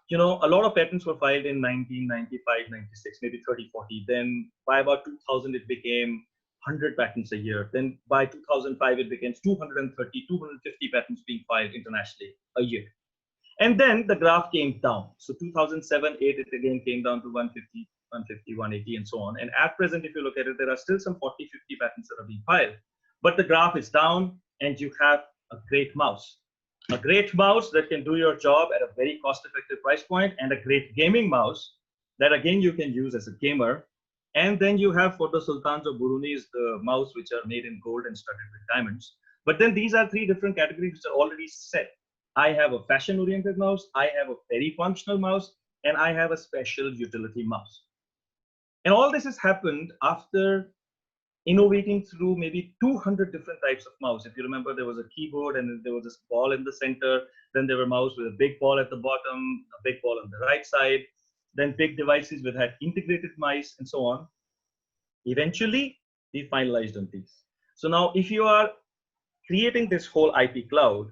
you know, a lot of patents were filed in 1995, 96, maybe 30, 40. Then by about 2000, it became 100 patents a year. Then by 2005, it became 230, 250 patents being filed internationally a year. And then the graph came down. So 2007, 8, it again came down to 150, 150, 180, and so on. And at present, if you look at it, there are still some 40, 50 patents that are being filed. But the graph is down, and you have a great mouse. A great mouse that can do your job at a very cost-effective price point, and a great gaming mouse that, again, you can use as a gamer. And then you have, for the sultans or burunis, the mouse which are made in gold and studded with diamonds. But then these are 3 different categories which are already set. I have a fashion-oriented mouse, I have a very functional mouse, and I have a special utility mouse. And all this has happened after innovating through maybe 200 different types of mouse. If you remember, there was a keyboard and there was this ball in the center. Then there were mouse with a big ball at the bottom, a big ball on the right side. Then big devices with had integrated mice and so on. Eventually, we finalized on these. So now if you are creating this whole IP cloud,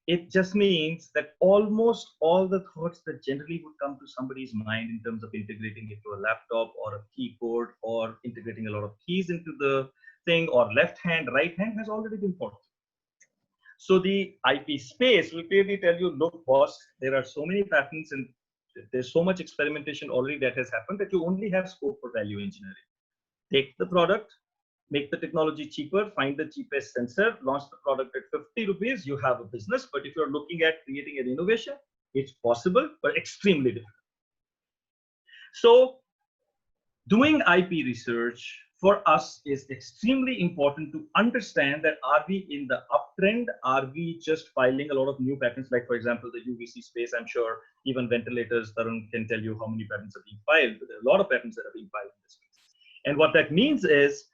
it just means that almost all the thoughts that generally would come to somebody's mind in terms of integrating it to a laptop or a keyboard or integrating a lot of keys into the thing or left hand, right hand has already been thought. So the IP space will clearly tell you, look, boss, there are so many patents and there's so much experimentation already that has happened that you only have scope for value engineering. Take the product, make the technology cheaper, find the cheapest sensor, launch the product at 50 rupees, you have a business. But if you're looking at creating an innovation, it's possible, but extremely difficult. So doing IP research for us is extremely important to understand that are we in the uptrend? Are we just filing a lot of new patents? Like, for example, the UVC space, I'm sure even ventilators, Tarun can tell you how many patents are being filed, but there are a lot of patents that are being filed in this space. And what that means is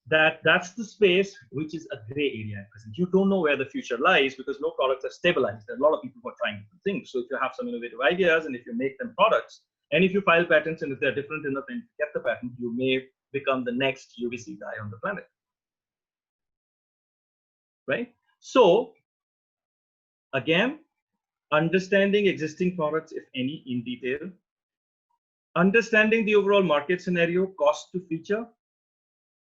that that's the space which is a gray area at present. You don't know where the future lies because no products are stabilized. There are a lot of people who are trying different things. So if you have some innovative ideas and if you make them products, and if you file patents and if they're different enough and get the patent, you may become the next UVC guy on the planet. Right? So again, understanding existing products, if any, in detail, understanding the overall market scenario, cost to feature,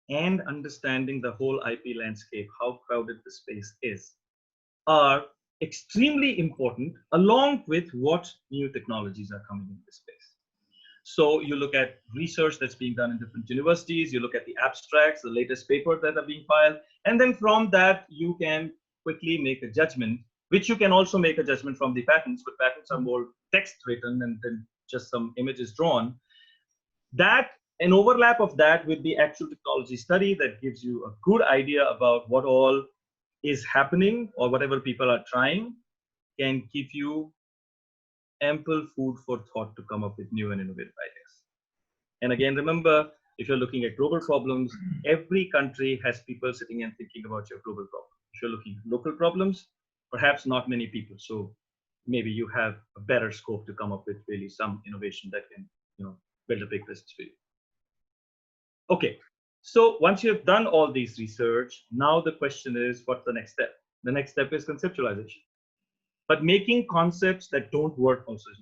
and understanding the whole IP landscape, how crowded the space is, are extremely important, along with what new technologies are coming in this space. So you look at research that's being done in different universities, you look at the abstracts, the latest papers that are being filed, and then from that, you can quickly make a judgment, which you can also make a judgment from the patents, but patents are more text written and then just some images drawn. That an overlap of that with the actual technology study that gives you a good idea about what all is happening or whatever people are trying can give you ample food for thought to come up with new and innovative ideas. And again, remember, if you're looking at global problems, every country has people sitting and thinking about your global problem. If you're looking at local problems, perhaps not many people. So maybe you have a better scope to come up with really some innovation that can, build a big business for you. Okay, so once you have done all these research, now the question is, what's the next step? The next step is conceptualization. But making concepts that don't work also is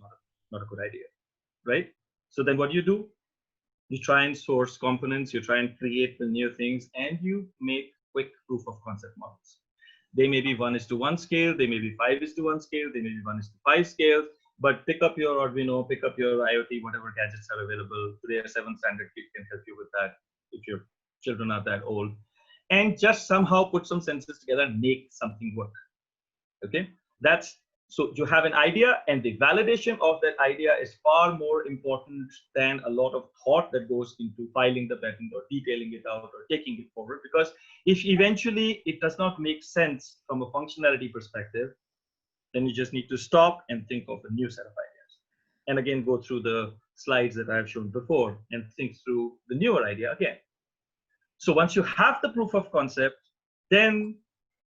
not a good idea, right? So then what do? You try and source components, you try and create the new things, and you make quick proof of concept models. They may be 1:1 scale, they may be 5:1 scale, they may be 1:5 scale, but pick up your Arduino, pick up your IoT, whatever gadgets are available. Today, a 7th standard kit can help you with that if your children are that old. And just somehow put some sensors together and make something work, okay? So you have an idea, and the validation of that idea is far more important than a lot of thought that goes into filing the patent or detailing it out or taking it forward. Because if eventually it does not make sense from a functionality perspective, then you just need to stop and think of a new set of ideas. And again, go through the slides that I've shown before and think through the newer idea again. So once you have the proof of concept, then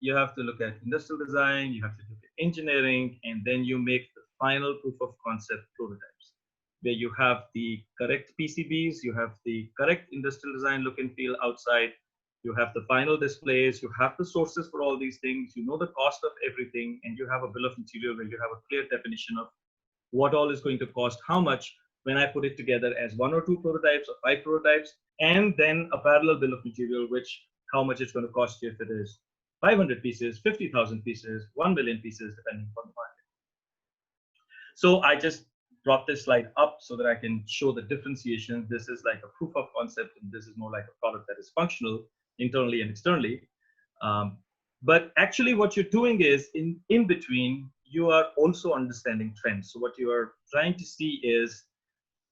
you have to look at industrial design, you have to look at engineering, and then you make the final proof of concept prototypes, where you have the correct PCBs, you have the correct industrial design look and feel outside, you have the final displays, you have the sources for all these things, you know the cost of everything, and you have a bill of material where you have a clear definition of what all is going to cost how much when I put it together as 1 or 2 prototypes or 5 prototypes, and then a parallel bill of material, which how much it's going to cost you if it is 500 pieces, 50,000 pieces, 1 million pieces, depending on the market. So I just brought this slide up so that I can show the differentiation. This is like a proof of concept, and this is more like a product that is functional internally and externally. But actually what you're doing is in between, you are also understanding trends. So what you are trying to see is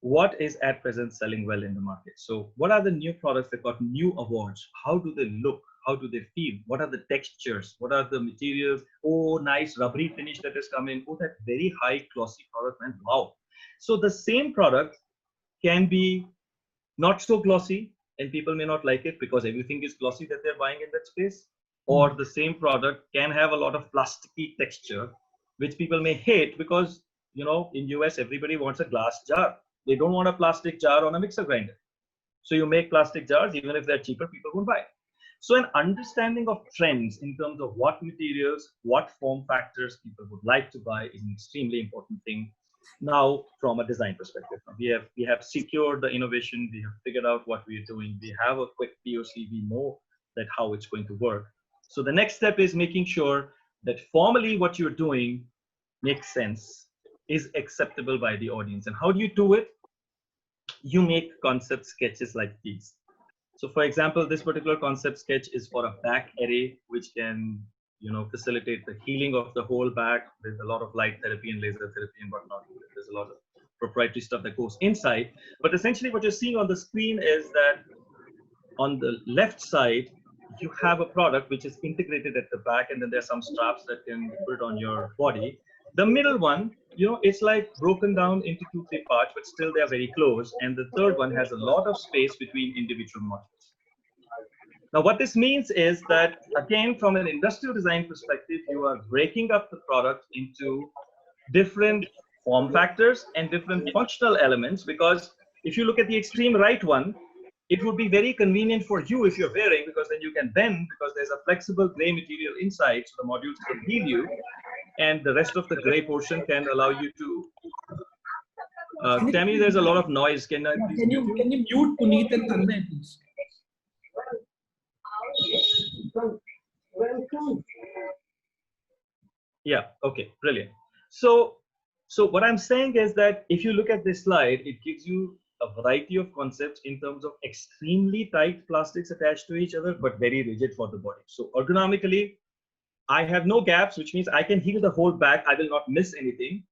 what is at present selling well in the market. So what are the new products that got new awards? How do they look? How do they feel? What are the textures? What are the materials? Oh, nice rubbery finish that has come in. Oh, that very high glossy product, man. Wow. So the same product can be not so glossy, and people may not like it because everything is glossy that they're buying in that space. Or the same product can have a lot of plasticky texture, which people may hate because, in US, everybody wants a glass jar. They don't want a plastic jar on a mixer grinder. So you make plastic jars, even if they're cheaper, people won't buy it. So an understanding of trends in terms of what materials, what form factors people would like to buy is an extremely important thing. Now, from a design perspective, we have secured the innovation. We have figured out what we are doing. We have a quick POC. We know that how it's going to work. So the next step is making sure that formally what you're doing makes sense, is acceptable by the audience. And how do you do it? You make concept sketches like these. So for example, this particular concept sketch is for a back array, which can, facilitate the healing of the whole back. There's a lot of light therapy and laser therapy and whatnot. There's a lot of proprietary stuff that goes inside. But essentially what you're seeing on the screen is that on the left side, you have a product which is integrated at the back, and then there's some straps that can be put on your body. The middle one, it's like broken down into 2-3 parts, but still they're very close. And the third one has a lot of space between individual modules. Now, what this means is that, again, from an industrial design perspective, you are breaking up the product into different form factors and different functional elements, because if you look at the extreme right one, it would be very convenient for you if you're wearing, because then you can bend, because there's a flexible gray material inside, so the modules can heal you, and the rest of the gray portion can allow you to. Tammy, there's a lot of noise. Can you mute Puneet and Tanmay, please? Yeah. Okay. Brilliant. So what I'm saying is that if you look at this slide, it gives you a variety of concepts in terms of extremely tight plastics attached to each other, but very rigid for the body. So ergonomically, I have no gaps, which means I can heal the whole back. I will not miss anything.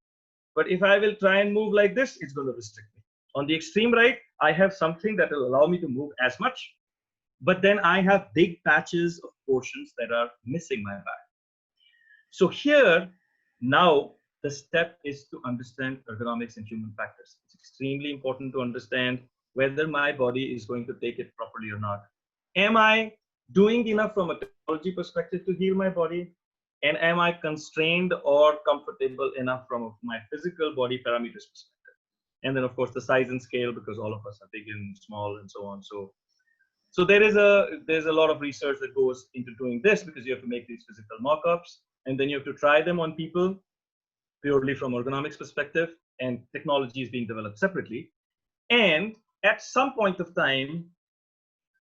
But if I will try and move like this, it's going to restrict me. On the extreme right, I have something that will allow me to move as much, but then I have big patches of portions that are missing my back. So here, now the step is to understand ergonomics and human factors. It's extremely important to understand whether my body is going to take it properly or not. Am I doing enough from a technology perspective to heal my body? And am I constrained or comfortable enough from my physical body parameters perspective? And then, of course, the size and scale, because all of us are big and small and so on. So there's a lot of research that goes into doing this, because you have to make these physical mock-ups, and then you have to try them on people purely from ergonomics perspective, and technology is being developed separately. And at some point of time,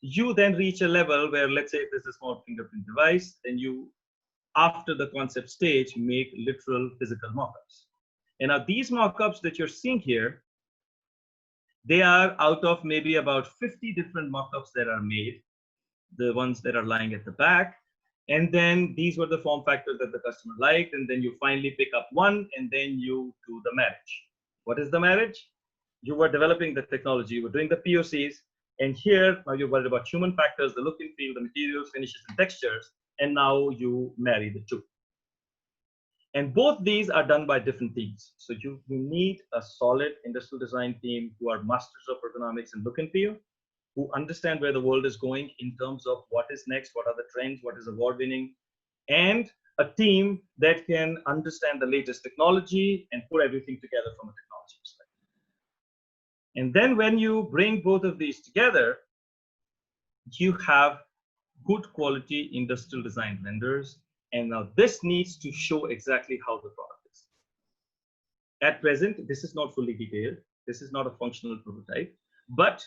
you then reach a level where, let's say, if there's a small fingerprint device, then you, after the concept stage, make literal physical mock-ups. And now these mock-ups that you're seeing here, they are out of maybe about 50 different mock-ups that are made, the ones that are lying at the back. And then these were the form factors that the customer liked. And then you finally pick up one, and then you do the marriage. What is the marriage? You were developing the technology, you were doing the POCs. And here, now you're worried about human factors, the look and feel, the materials, finishes, and textures. And now you marry the two. And both these are done by different teams. So you need a solid industrial design team who are masters of ergonomics and look and feel, who understand where the world is going in terms of what is next, what are the trends, what is award winning, and a team that can understand the latest technology and put everything together from a technology perspective. And then when you bring both of these together, you have good quality industrial design vendors. And now this needs to show exactly how the product is. At present, this is not fully detailed. This is not a functional prototype, but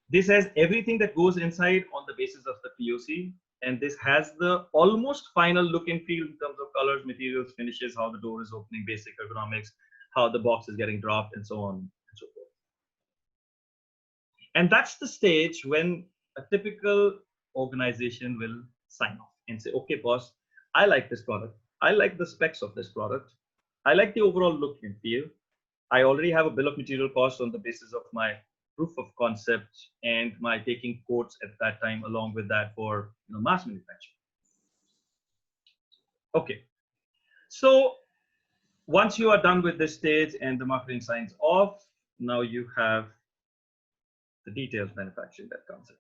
this has everything that goes inside on the basis of the POC. And this has the almost final look and feel in terms of colors, materials, finishes, how the door is opening, basic ergonomics, how the box is getting dropped, and so on and so forth. And that's the stage when a typical organization will sign off and say, okay, boss, I like this product. I like the specs of this product. I like the overall look and feel. I already have a bill of material cost on the basis of my proof of concept and my taking quotes at that time along with that for mass manufacturing. Okay, so once you are done with this stage and the marketing signs off, now you have the detailed manufacturing that comes in.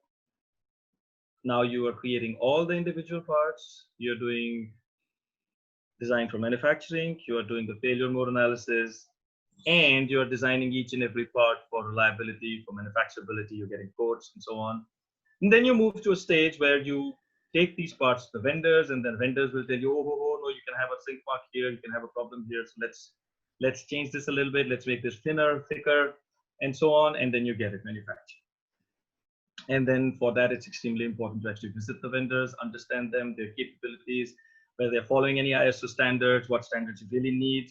Now you are creating all the individual parts. You're doing design for manufacturing. You are doing the failure mode analysis, and you're designing each and every part for reliability, for manufacturability. You're getting quotes and so on. And then you move to a stage where you take these parts to the vendors, and then vendors will tell you, oh, no, you can have a sink mark here, you can have a problem here. So let's change this a little bit. Let's make this thinner, thicker, and so on. And then you get it manufactured. And then for that, it's extremely important to actually visit the vendors, understand them, their capabilities, whether they're following any ISO standards, what standards you really need.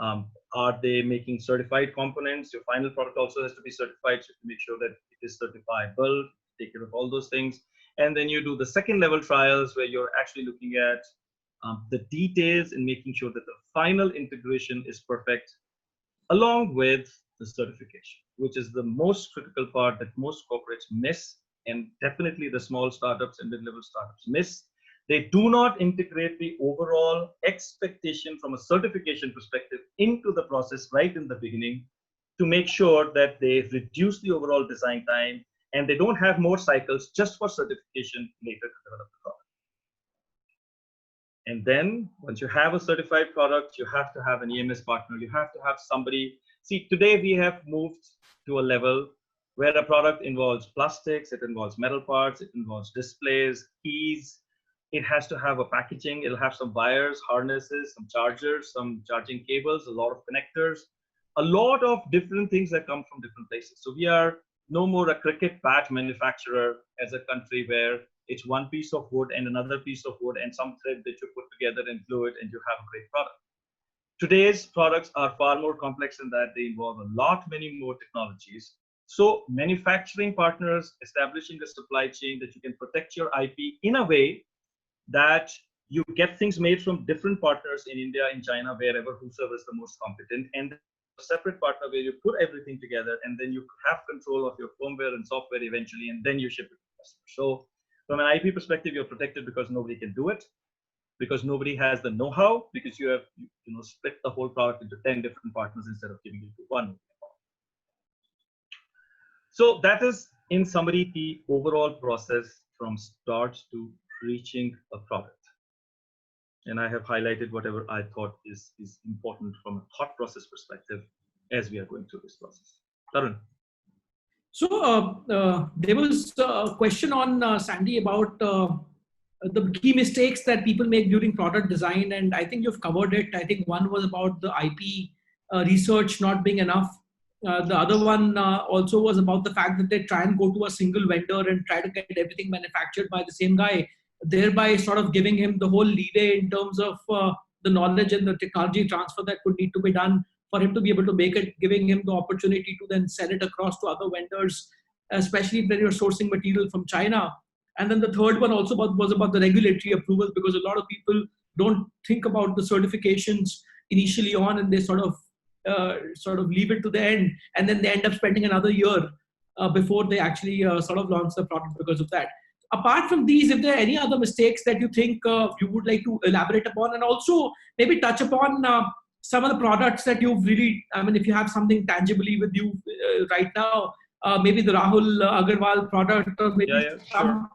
Are they making certified components? Your final product also has to be certified, so to make sure that it is certifiable, take care of all those things. And then you do the second level trials where you're actually looking at the details and making sure that the final integration is perfect, along with the certification, which is the most critical part that most corporates miss, and definitely the small startups and mid-level startups miss. They do not integrate the overall expectation from a certification perspective into the process right in the beginning to make sure that they reduce the overall design time and they don't have more cycles just for certification later to develop the product. And then once you have a certified product, you have to have an EMS partner. You have to have somebody. See, today we have moved to a level where a product involves plastics, it involves metal parts, it involves displays, keys. It has to have a packaging. It'll have some wires, harnesses, some chargers, some charging cables, a lot of connectors, a lot of different things that come from different places. So we are no more a cricket bat manufacturer as a country where it's one piece of wood and another piece of wood and some thread that you put together and glue it and you have a great product. Today's products are far more complex than that. They involve a lot many more technologies. So manufacturing partners, establishing a supply chain that you can protect your IP in a way that you get things made from different partners in India, in China, wherever, whosoever is the most competent, and a separate partner where you put everything together and then you have control of your firmware and software eventually, and then you ship it to the customer. So from an IP perspective, you're protected because nobody can do it, because nobody has the know-how, because you have split the whole product into 10 different partners instead of giving it to one. So that is, in summary, the overall process from start to reaching a product. And I have highlighted whatever I thought is important from a thought process perspective as we are going through this process. Tarun. So there was a question on Sandy about the key mistakes that people make during product design, and I think you've covered it. I think one was about the IP research not being enough. The other one also was about the fact that they try and go to a single vendor and try to get everything manufactured by the same guy, thereby sort of giving him the whole leeway in terms of the knowledge and the technology transfer that could need to be done for him to be able to make it, giving him the opportunity to then sell it across to other vendors, especially when you're sourcing material from China. And then the third one also was about the regulatory approvals, because a lot of people don't think about the certifications initially on, and they sort of leave it to the end, and then they end up spending another year before they actually sort of launch the product because of that. Apart from these, if there are any other mistakes that you think you would like to elaborate upon, and also maybe touch upon some of the products that you've really, I mean, if you have something tangibly with you right now, maybe the Rahul Agarwal product, or maybe sure.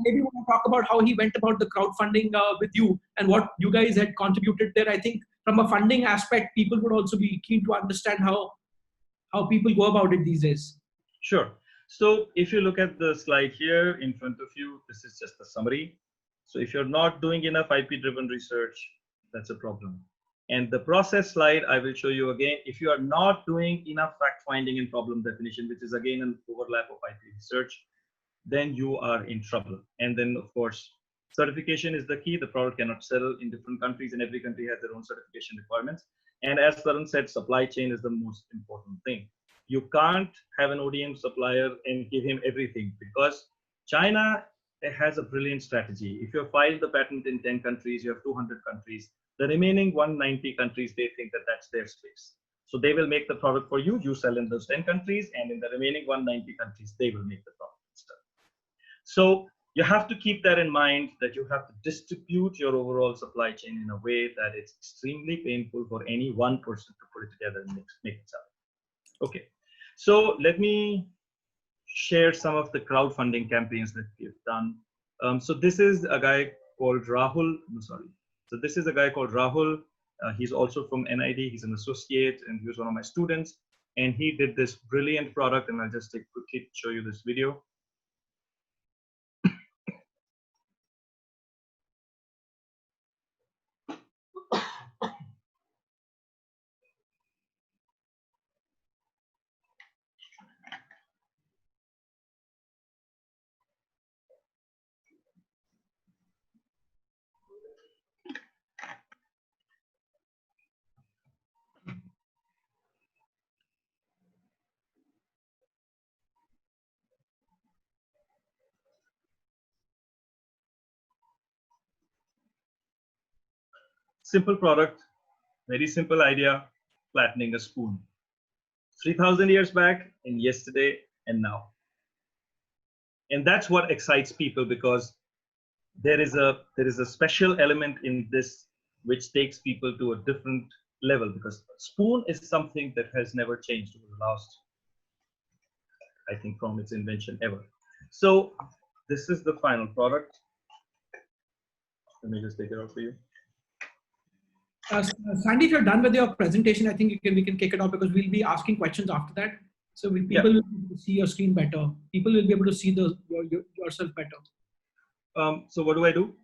Maybe you want to talk about how he went about the crowdfunding with you and what you guys had contributed there. I think from a funding aspect, people would also be keen to understand how people go about it these days. Sure. So if you look at the slide here in front of you, this is just a summary. So if you're not doing enough IP-driven research, that's a problem. And the process slide, I will show you again. If you are not doing enough fact-finding and problem definition, which is again an overlap of IP research, then you are in trouble. And then, of course, certification is the key. The product cannot sell in different countries, and every country has their own certification requirements. And as Tarun said, supply chain is the most important thing. You can't have an ODM supplier and give him everything, because China has a brilliant strategy. If you have filed the patent in 10 countries, you have 200 countries. The remaining 190 countries, they think that that's their space. So they will make the product for you. You sell in those 10 countries, and in the remaining 190 countries, they will make the product. So you have to keep that in mind, that you have to distribute your overall supply chain in a way that it's extremely painful for any one person to put it together and make it sell. Okay, so let me share some of the crowdfunding campaigns that we've done. So this is a guy called Rahul. So this is a guy called Rahul. He's also from NID. He's an associate, and he was one of my students. And he did this brilliant product, and I'll just quickly show you this video. Simple product, very simple idea, flattening a spoon. 3,000 years back, and yesterday, and now. And that's what excites people, because there is a special element in this which takes people to a different level, because spoon is something that has never changed over the last, I think, from its invention ever. So this is the final product. Let me just take it out for you. Sandy, if you're done with your presentation, I think we can kick it off, because we'll be asking questions after that. So people will be able to see your screen better. People will be able to see yourself better. So what do I do?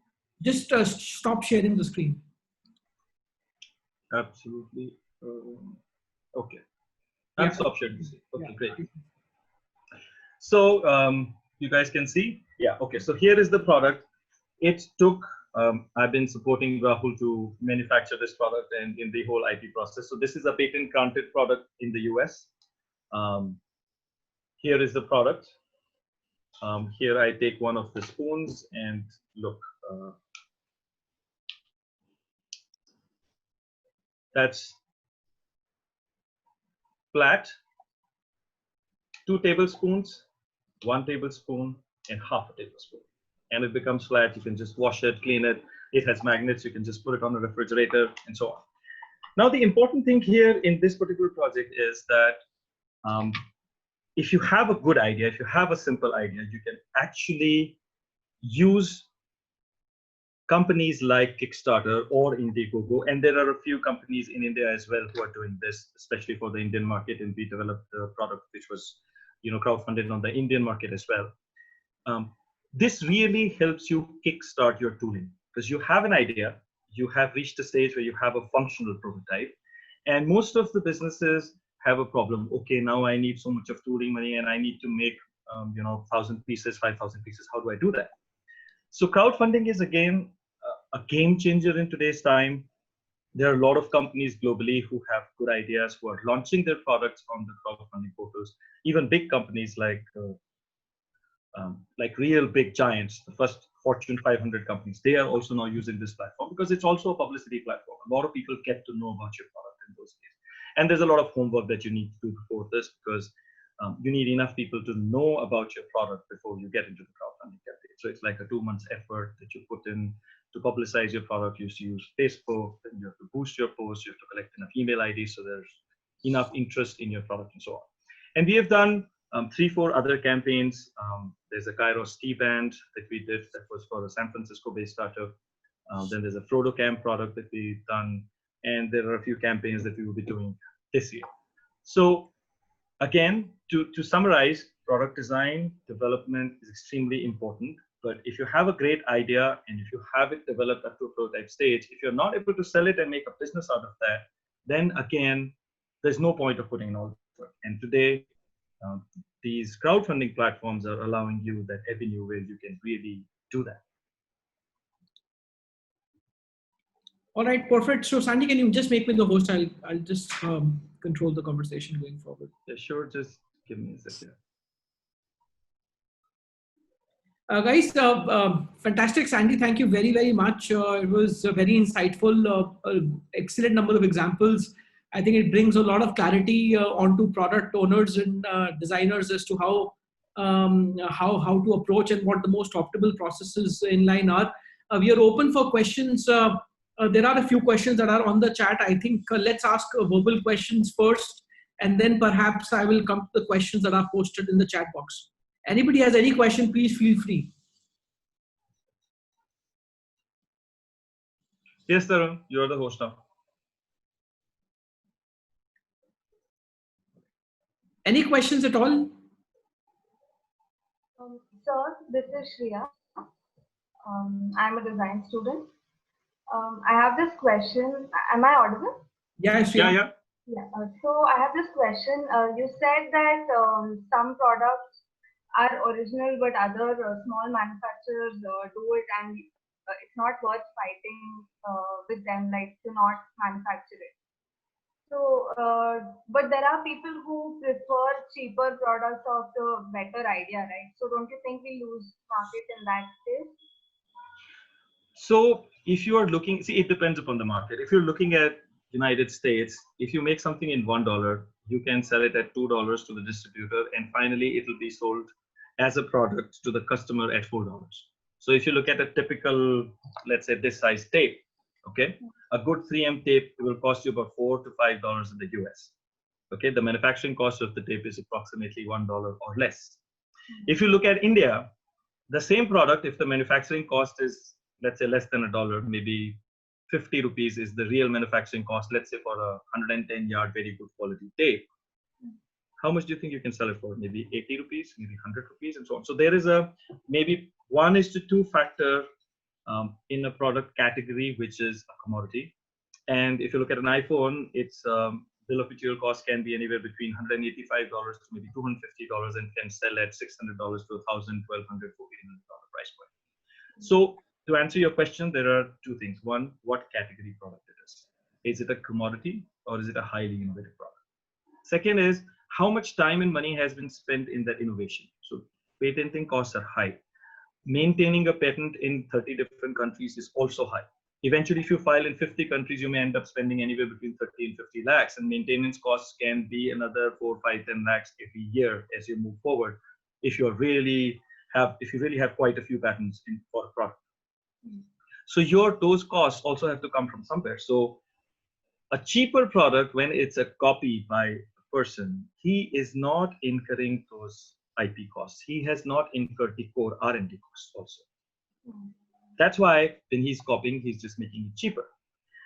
Just stop sharing the screen. Absolutely. Okay. I'll stop sharing the screen. Okay, great. So you guys can see. Yeah. Okay. So here is the product. It took. I've been supporting Rahul to manufacture this product and in the whole IP process. So this is a patent-granted product in the US. Here is the product. Here I take one of the spoons and look. That's flat. 2 tablespoons, 1 tablespoon, and half a tablespoon. And it becomes flat. You can just wash it, clean it. It has magnets. You can just put it on a refrigerator and so on. Now, the important thing here in this particular project is that if you have a good idea, if you have a simple idea, you can actually use companies like Kickstarter or Indiegogo. And there are a few companies in India as well who are doing this, especially for the Indian market. And we developed a product which was, crowdfunded on the Indian market as well. This really helps you kickstart your tooling, because you have an idea, you have reached a stage where you have a functional prototype, and most of the businesses have a problem. Okay, now I need so much of tooling money and I need to make 1,000 pieces, 5,000 pieces. How do I do that? So crowdfunding is again a game changer in today's time. There are a lot of companies globally who have good ideas, who are launching their products on the crowdfunding portals. Even big companies like real big giants, the first Fortune 500 companies, they are also now using this platform because it's also a publicity platform. A lot of people get to know about your product in those days. And there's a lot of homework that you need to do before this, because you need enough people to know about your product before you get into the crowdfunding campaign. So it's like a 2 months effort that you put in to publicize your product. You have to use Facebook, and you have to boost your posts, you have to collect enough email IDs so there's enough interest in your product and so on. And we have done 3-4 other campaigns. There's a Kairos tea band that we did that was for a San Francisco-based startup. Then there's a Frodo Camp product that we've done. And there are a few campaigns that we will be doing this year. So again, to summarize, product design development is extremely important. But if you have a great idea and if you have it developed up to a prototype stage, if you're not able to sell it and make a business out of that, then again, there's no point of putting in all the work. And today, these crowdfunding platforms are allowing you that avenue where you can really do that. All right, perfect. So Sandy, can you just make me the host? I'll just control the conversation going forward. Yeah, sure. Just give me a second. Guys, fantastic, Sandy. Thank you very, very much. It was very insightful, excellent number of examples. I think it brings a lot of clarity onto product owners and designers as to how to approach and what the most optimal processes in line are. We are open for questions. There are a few questions that are on the chat. I think let's ask verbal questions first, and then perhaps I will come to the questions that are posted in the chat box. Anybody has any question, please feel free. Yes, Tarun, you're the host now. Any questions at all? Sir, this is Shreya. I'm a design student. I have this question. Am I audible? Yeah, Shreya. Yeah. So I have this question. You said that some products are original, but other small manufacturers do it, and it's not worth fighting with them, like to not manufacture it. So, but there are people who prefer cheaper products of the better idea, right? So don't you think we lose market in that case? So if you are looking, see, it depends upon the market. If you're looking at United States, if you make something in $1, you can sell it at $2 to the distributor, and finally it will be sold as a product to the customer at $4. So if you look at a typical, let's say this size tape, okay, a good 3M tape will cost you about $4 to $5 in the US. Okay, the manufacturing cost of the tape is approximately $1 or less. If you look at India, the same product, if the manufacturing cost is, let's say, less than $1, maybe 50 rupees is the real manufacturing cost, let's say for a 110-yard very good quality tape, how much do you think you can sell it for? Maybe 80 rupees, maybe 100 rupees, and so on. So there is a maybe 1:2 factor in a product category, which is a commodity. And if you look at an iPhone, its bill of material cost can be anywhere between $185 to maybe $250, and can sell at $600 to $1,000, $1,200, $1,400 price point. So to answer your question, there are two things. One, what category product it is. Is it a commodity or is it a highly innovative product? Second is, how much time and money has been spent in that innovation? So patenting costs are high. Maintaining a patent in 30 different countries is also high. Eventually, if you file in 50 countries, you may end up spending anywhere between 30 and 50 lakhs, and maintenance costs can be another 4, 5, 10 lakhs every year as you move forward. If you really have quite a few patents for a product. So those costs also have to come from somewhere. So a cheaper product, when it's a copy by a person, he is not incurring those IP costs. He has not incurred the core R&D costs also. That's why when he's copying, he's just making it cheaper.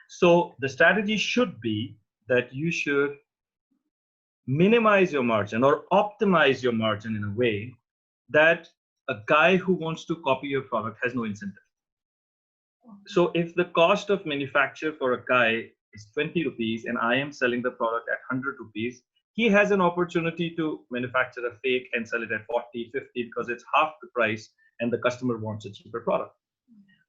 So the strategy should be that you should minimize your margin or optimize your margin in a way that a guy who wants to copy your product has no incentive. So if the cost of manufacture for a guy is 20 rupees and I am selling the product at 100 rupees, he has an opportunity to manufacture a fake and sell it at 40, 50 because it's half the price and the customer wants a cheaper product.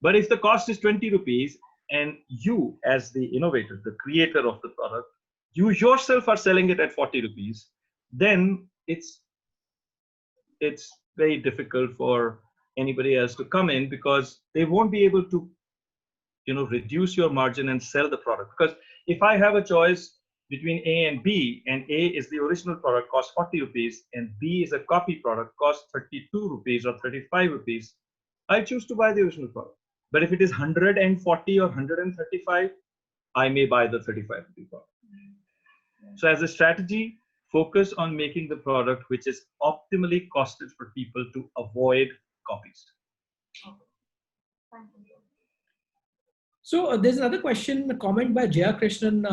But if the cost is 20 rupees and you, as the innovator, the creator of the product, you yourself are selling it at 40 rupees, then it's very difficult for anybody else to come in because they won't be able to reduce your margin and sell the product. Because if I have a choice between A and B, and A is the original product, costs 40 rupees, and B is a copy product, costs 32 rupees or 35 rupees, I choose to buy the original product. But if it is 140 or 135, I may buy the 35 rupee product. So as a strategy, focus on making the product which is optimally costed for people to avoid copies. So there's another question, a comment by Jaya Krishnan,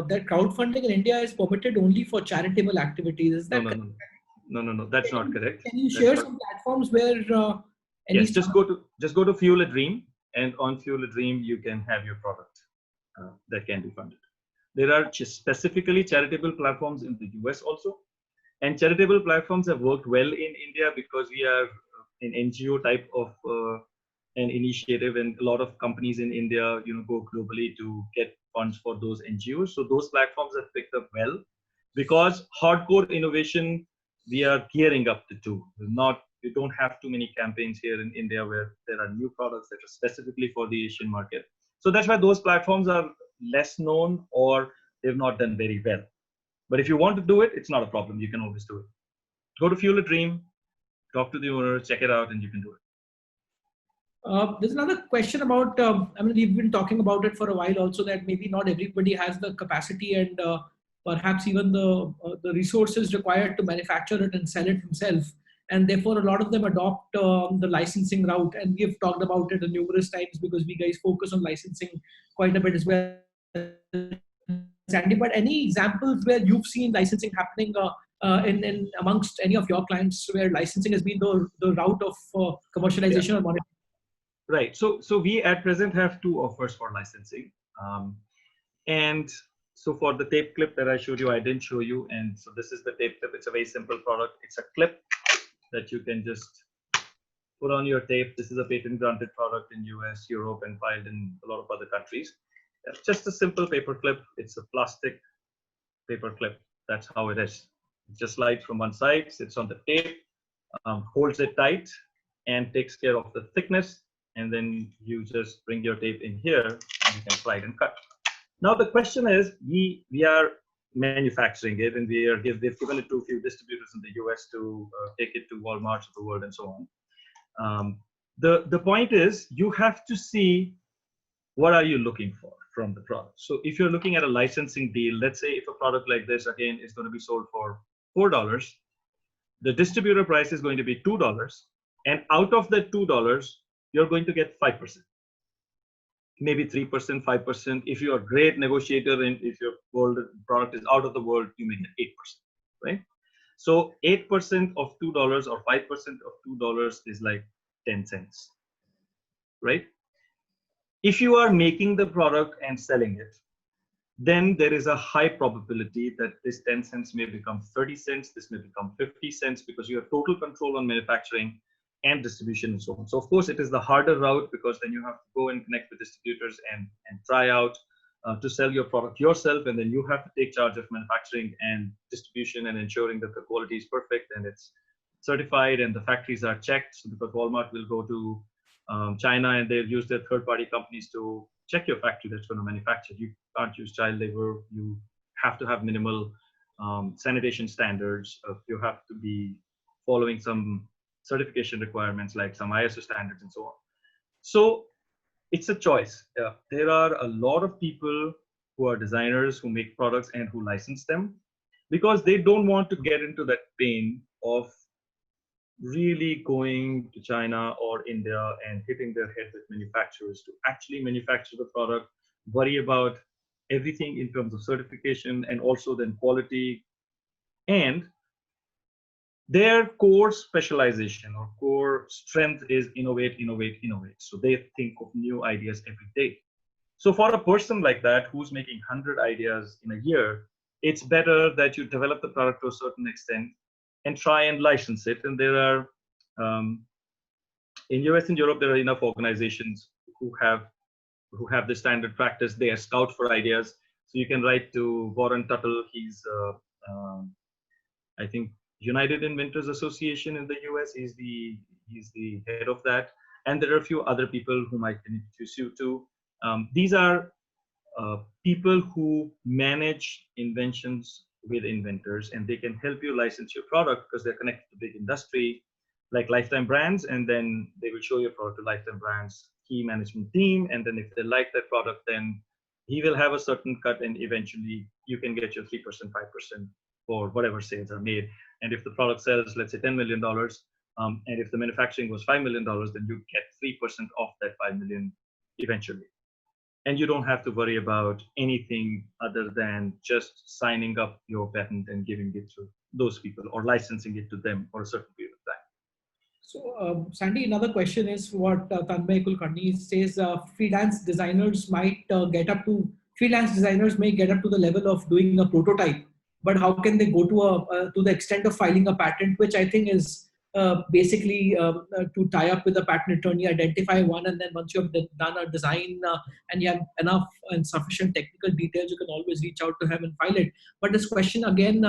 that crowdfunding in India is permitted only for charitable activities. Is that correct? No, that's not correct. Can you share some platforms where yes, just go to Fuel a Dream, and on Fuel a Dream you can have your product that can be funded. There are specifically charitable platforms in the US also, and charitable platforms have worked well in India because we are an NGO type of an initiative, and a lot of companies in India, go globally to get funds for those NGOs. So those platforms have picked up well because hardcore innovation we are gearing up to do. We don't have too many campaigns here in India where there are new products that are specifically for the Asian market. So that's why those platforms are less known or they've not done very well. But if you want to do it, it's not a problem. You can always do it. Go to Fuel a Dream, talk to the owner, check it out, and you can do it. There's another question about, we've been talking about it for a while also, that maybe not everybody has the capacity and perhaps even the resources required to manufacture it and sell it himself. And therefore, a lot of them adopt the licensing route. And we have talked about it numerous times because we guys focus on licensing quite a bit as well. Sandy, but any examples where you've seen licensing happening in amongst any of your clients where licensing has been the route of commercialization or monetization? Right. So we at present have two offers for licensing. And so for the tape clip that I showed you, I didn't show you. And so this is the tape clip. It's a very simple product. It's a clip that you can just put on your tape. This is a patent granted product in US, Europe, and filed in a lot of other countries. It's just a simple paper clip. It's a plastic paper clip. That's how it is. It just slides from one side, sits on the tape, holds it tight, and takes care of the thickness and then you just bring your tape in here, and you can slide and cut. Now the question is, we are manufacturing it, and they've given it to a few distributors in the US to take it to Walmart of the world and so on. The point is, you have to see what are you looking for from the product. So if you're looking at a licensing deal, let's say if a product like this, again, is going to be sold for $4, the distributor price is going to be $2, and out of that $2, you're going to get 5%. Maybe 3%, 5%. If you're a great negotiator and if your product is out of the world, you may get 8%, right? So 8% of $2 or 5% of $2 is like 10 cents, right? If you are making the product and selling it, then there is a high probability that this 10 cents may become 30 cents, this may become 50 cents, because you have total control on manufacturing and distribution and so on. So of course it is the harder route, because then you have to go and connect with distributors and try out to sell your product yourself, and then you have to take charge of manufacturing and distribution and ensuring that the quality is perfect and it's certified and the factories are checked. So because Walmart will go to China and they'll use their third-party companies to check your factory that's going to manufacture. You can't use child labor. You have to have minimal sanitation standards. You have to be following some certification requirements like some ISO standards and so on. So it's a choice. There are a lot of people who are designers who make products and who license them, because they don't want to get into that pain of really going to China or India and hitting their head with manufacturers to actually manufacture the product, worry about everything in terms of certification and also then quality. And their core specialization or core strength is innovate, innovate, innovate. So they think of new ideas every day. So for a person like that who's making 100 ideas in a year, it's better that you develop the product to a certain extent and try and license it. And there are, in US and Europe, there are enough organizations who have the standard practice. They scout for ideas. So you can write to Warren Tuttle. He's, I think, United Inventors Association in the US. He's the head of that. And there are a few other people whom I can introduce you to. These are people who manage inventions with inventors, and they can help you license your product because they're connected to big industry like Lifetime Brands, and then they will show your product to Lifetime Brands key management team, and then if they like that product, then he will have a certain cut, and eventually you can get your 3%, 5% for whatever sales are made. And if the product sells, let's say $10 million, and if the manufacturing was $5 million, then you get 3% off that $5 million eventually. And you don't have to worry about anything other than just signing up your patent and giving it to those people or licensing it to them for a certain period of time. So, Sandy, another question is what Tanmay Kulkarni says, freelance designers may get up to the level of doing a prototype, but how can they go to the extent of filing a patent, which I think is basically to tie up with a patent attorney, identify one, and then once you have done a design and you have enough and sufficient technical details, you can always reach out to him and file it. But this question again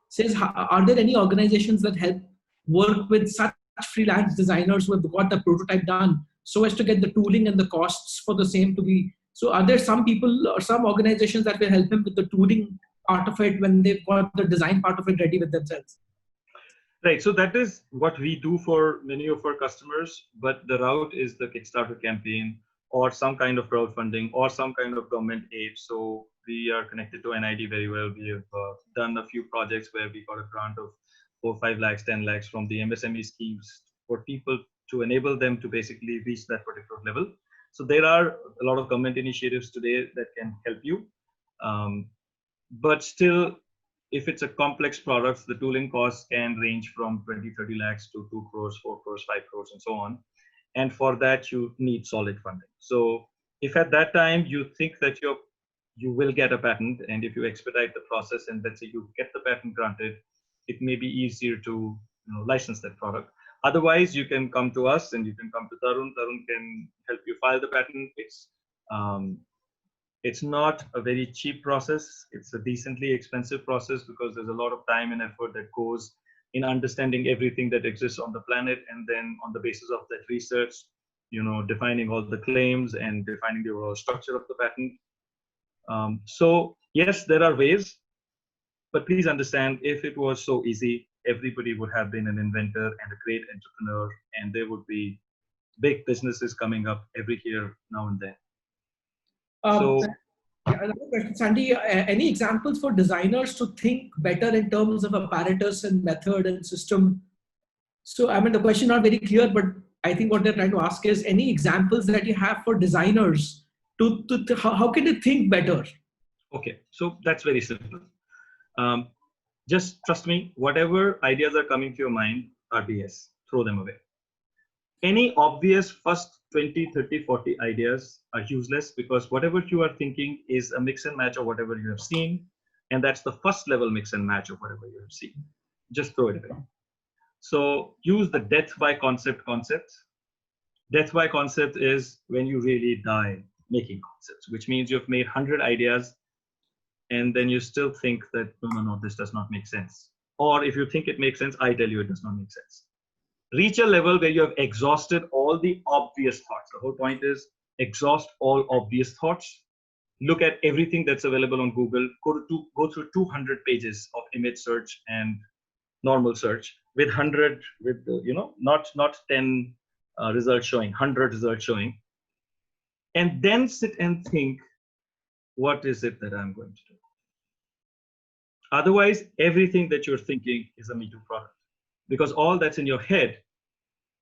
says, are there any organizations that help work with such freelance designers who have got the prototype done so as to get the tooling and the costs for the same to be? So are there some people or some organizations that will help him with the tooling part of it when they've got the design part of it ready with themselves? Right. So that is what we do for many of our customers, but the route is the Kickstarter campaign or some kind of crowdfunding or some kind of government aid. So we are connected to NID very well. We have done a few projects where we got a grant of 4, 5 lakhs, 10 lakhs from the MSME schemes for people to enable them to basically reach that particular level. So there are a lot of government initiatives today that can help you. But still, if it's a complex product, the tooling costs can range from 20, 30 lakhs to 2 crores, 4 crores, 5 crores, and so on. And for that, you need solid funding. So if at that time you think that you will get a patent, and if you expedite the process and let's say you get the patent granted, it may be easier to license that product. Otherwise, you can come to us and you can come to Tarun. Tarun can help you file the patent. It's not a very cheap process. It's a decently expensive process because there's a lot of time and effort that goes in understanding everything that exists on the planet. And then on the basis of that research, defining all the claims and defining the overall structure of the patent. So yes, there are ways, but please understand, if it was so easy, everybody would have been an inventor and a great entrepreneur, and there would be big businesses coming up every year now and then. Another question, Sandy, any examples for designers to think better in terms of apparatus and method and system? So, I mean, the question not very clear, but I think what they're trying to ask is any examples that you have for designers how can they think better? Okay, so that's very simple. Just trust me, whatever ideas are coming to your mind are BS. Throw them away. Any obvious first 20, 30, 40 ideas are useless, because whatever you are thinking is a mix and match of whatever you have seen. And that's the first level mix and match of whatever you have seen. Just throw it away. So use the death by concept concept. Death by concept is when you really die making concepts, which means you've made 100 ideas and then you still think that, no, this does not make sense. Or if you think it makes sense, I tell you it does not make sense. Reach a level where you have exhausted all the obvious thoughts. The whole point is exhaust all obvious thoughts. Look at everything that's available on Google. Go through 200 pages of image search and normal search with 100, not 10 results showing, 100 results showing. And then sit and think, what is it that I'm going to do? Otherwise, everything that you're thinking is a Me Too product, because all that's in your head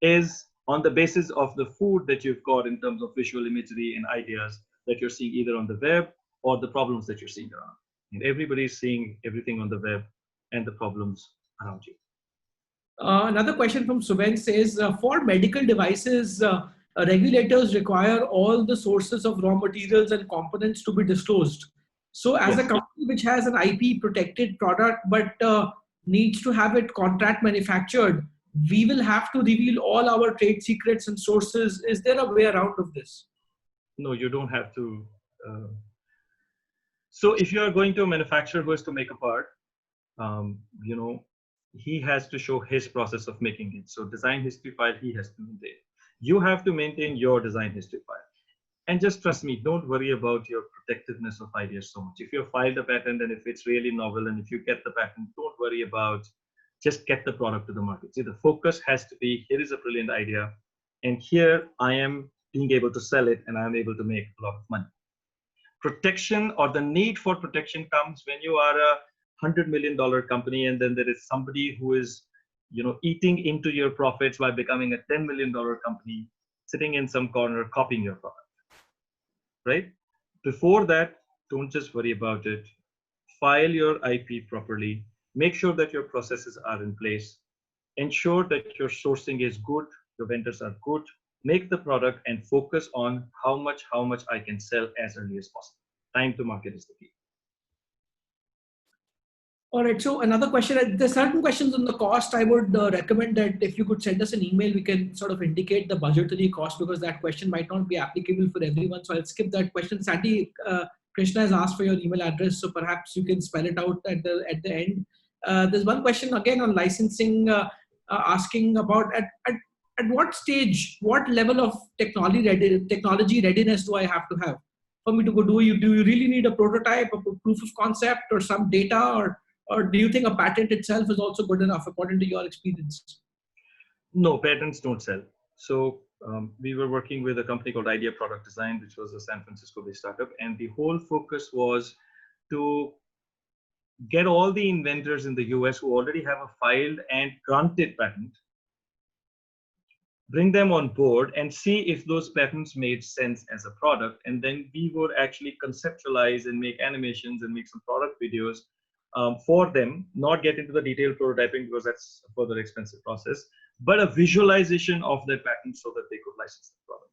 is on the basis of the food that you've got in terms of visual imagery and ideas that you're seeing either on the web or the problems that you're seeing around. And everybody's seeing everything on the web and the problems around you. Another question from Suben says, for medical devices, regulators require all the sources of raw materials and components to be disclosed. So as a company which has an IP protected product, but needs to have it contract manufactured, we will have to reveal all our trade secrets and sources. Is there a way around of this? No, you don't have to. So if you are going to a manufacturer who is to make a part, he has to show his process of making it. So design history file, he has to maintain. You have to maintain your design history file. And just trust me, don't worry about your protectiveness of ideas so much. If you have filed a patent and if it's really novel and if you get the patent, don't worry about, just get the product to the market. See, the focus has to be, here is a brilliant idea, and here I am being able to sell it and I'm able to make a lot of money. Protection or the need for protection comes when you are a $100 million company and then there is somebody who is eating into your profits by becoming a $10 million company, sitting in some corner copying your product. Right? Before that, don't just worry about it. File your IP properly. Make sure that your processes are in place. Ensure that your sourcing is good, your vendors are good. Make the product and focus on how much I can sell as early as possible. Time to market is the key. All right. So another question, there's certain questions on the cost. I would recommend that if you could send us an email, we can sort of indicate the budgetary cost, because that question might not be applicable for everyone. So I'll skip that question. Sandy, Krishna has asked for your email address, so perhaps you can spell it out at the end. There's one question again on licensing, asking about at what stage, what level of technology readiness do I have to have for me to go? Do you really need a prototype, a proof of concept, or some data, or do you think a patent itself is also good enough according to your experience? No, patents don't sell. So we were working with a company called Idea Product Design, which was a San Francisco-based startup. And the whole focus was to get all the inventors in the US who already have a filed and granted patent, bring them on board and see if those patents made sense as a product. And then we would actually conceptualize and make animations and make some product videos for them, not get into the detailed prototyping because that's a further expensive process, but a visualization of their patent so that they could license the product.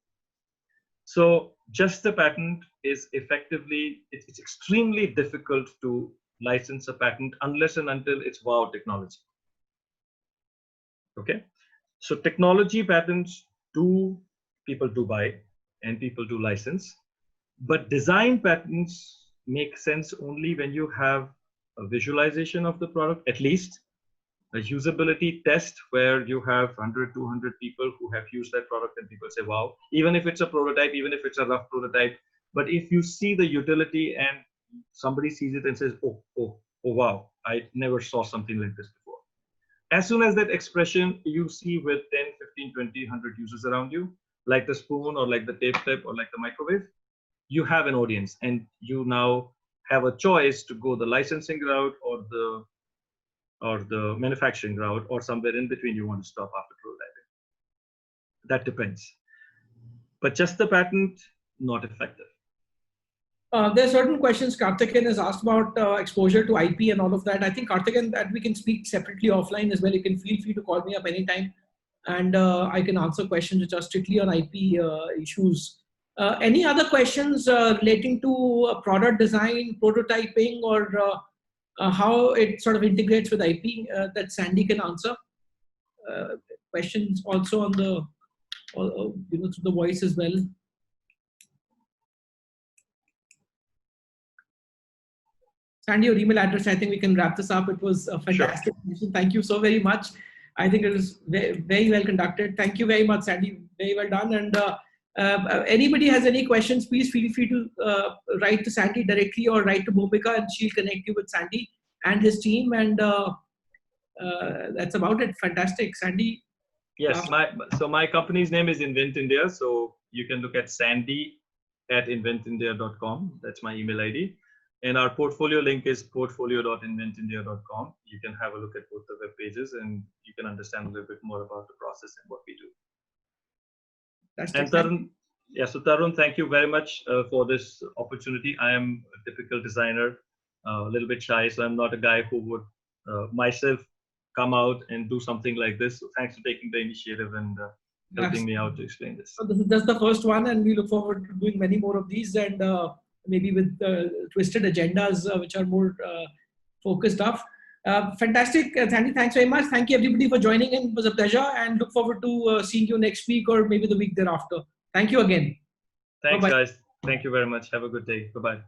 So just the patent is effectively, it's extremely difficult to license a patent unless and until it's wow technology. Okay. So technology patents people do buy and people do license, but design patents make sense only when you have a visualization of the product, at least, a usability test where you have 100, 200 people who have used that product and people say, wow, even if it's a prototype, even if it's a rough prototype, but if you see the utility and somebody sees it and says, oh, wow, I never saw something like this before. As soon as that expression you see with 10, 15, 20, 100 users around you, like the spoon or like the tape tip or like the microwave, you have an audience and you now have a choice to go the licensing route or the manufacturing route, or somewhere in between you want to stop after prototyping. That depends. But just the patent, not effective. There are certain questions Karthikeyan has asked about exposure to IP and all of that. I think Karthikeyan, that we can speak separately offline as well. You can feel free to call me up anytime, and I can answer questions which are strictly on IP issues. Any other questions relating to product design, prototyping, or how it sort of integrates with IP that Sandy can answer? Questions also on the, through the voice as well. Sandy, your email address, I think we can wrap this up. It was a fantastic session. Thank you so very much. I think it was very, very well conducted. Thank you very much, Sandy. Very well done. And anybody has any questions, please feel free to write to Sandy directly or write to Bhumika, and she'll connect you with Sandy and his team. And that's about it. Fantastic. Sandy? Yes, so my company's name is InventIndia. So you can look at sandy@inventindia.com. That's my email ID. And our portfolio link is portfolio.inventindia.com. You can have a look at both the web pages and you can understand a little bit more about the process and what we do. And Tarun, so Tarun, thank you very much for this opportunity. I am a typical designer, a little bit shy, so I'm not a guy who would myself come out and do something like this. So thanks for taking the initiative and helping me out to explain this. So that's the first one, and we look forward to doing many more of these, and maybe with twisted agendas which are more focused off. Fantastic, Sandy. Thanks very much. Thank you everybody for joining in. It was a pleasure, and look forward to seeing you next week or maybe the week thereafter. Thank you again. Thanks, guys. Thank you very much. Have a good day. Bye-bye.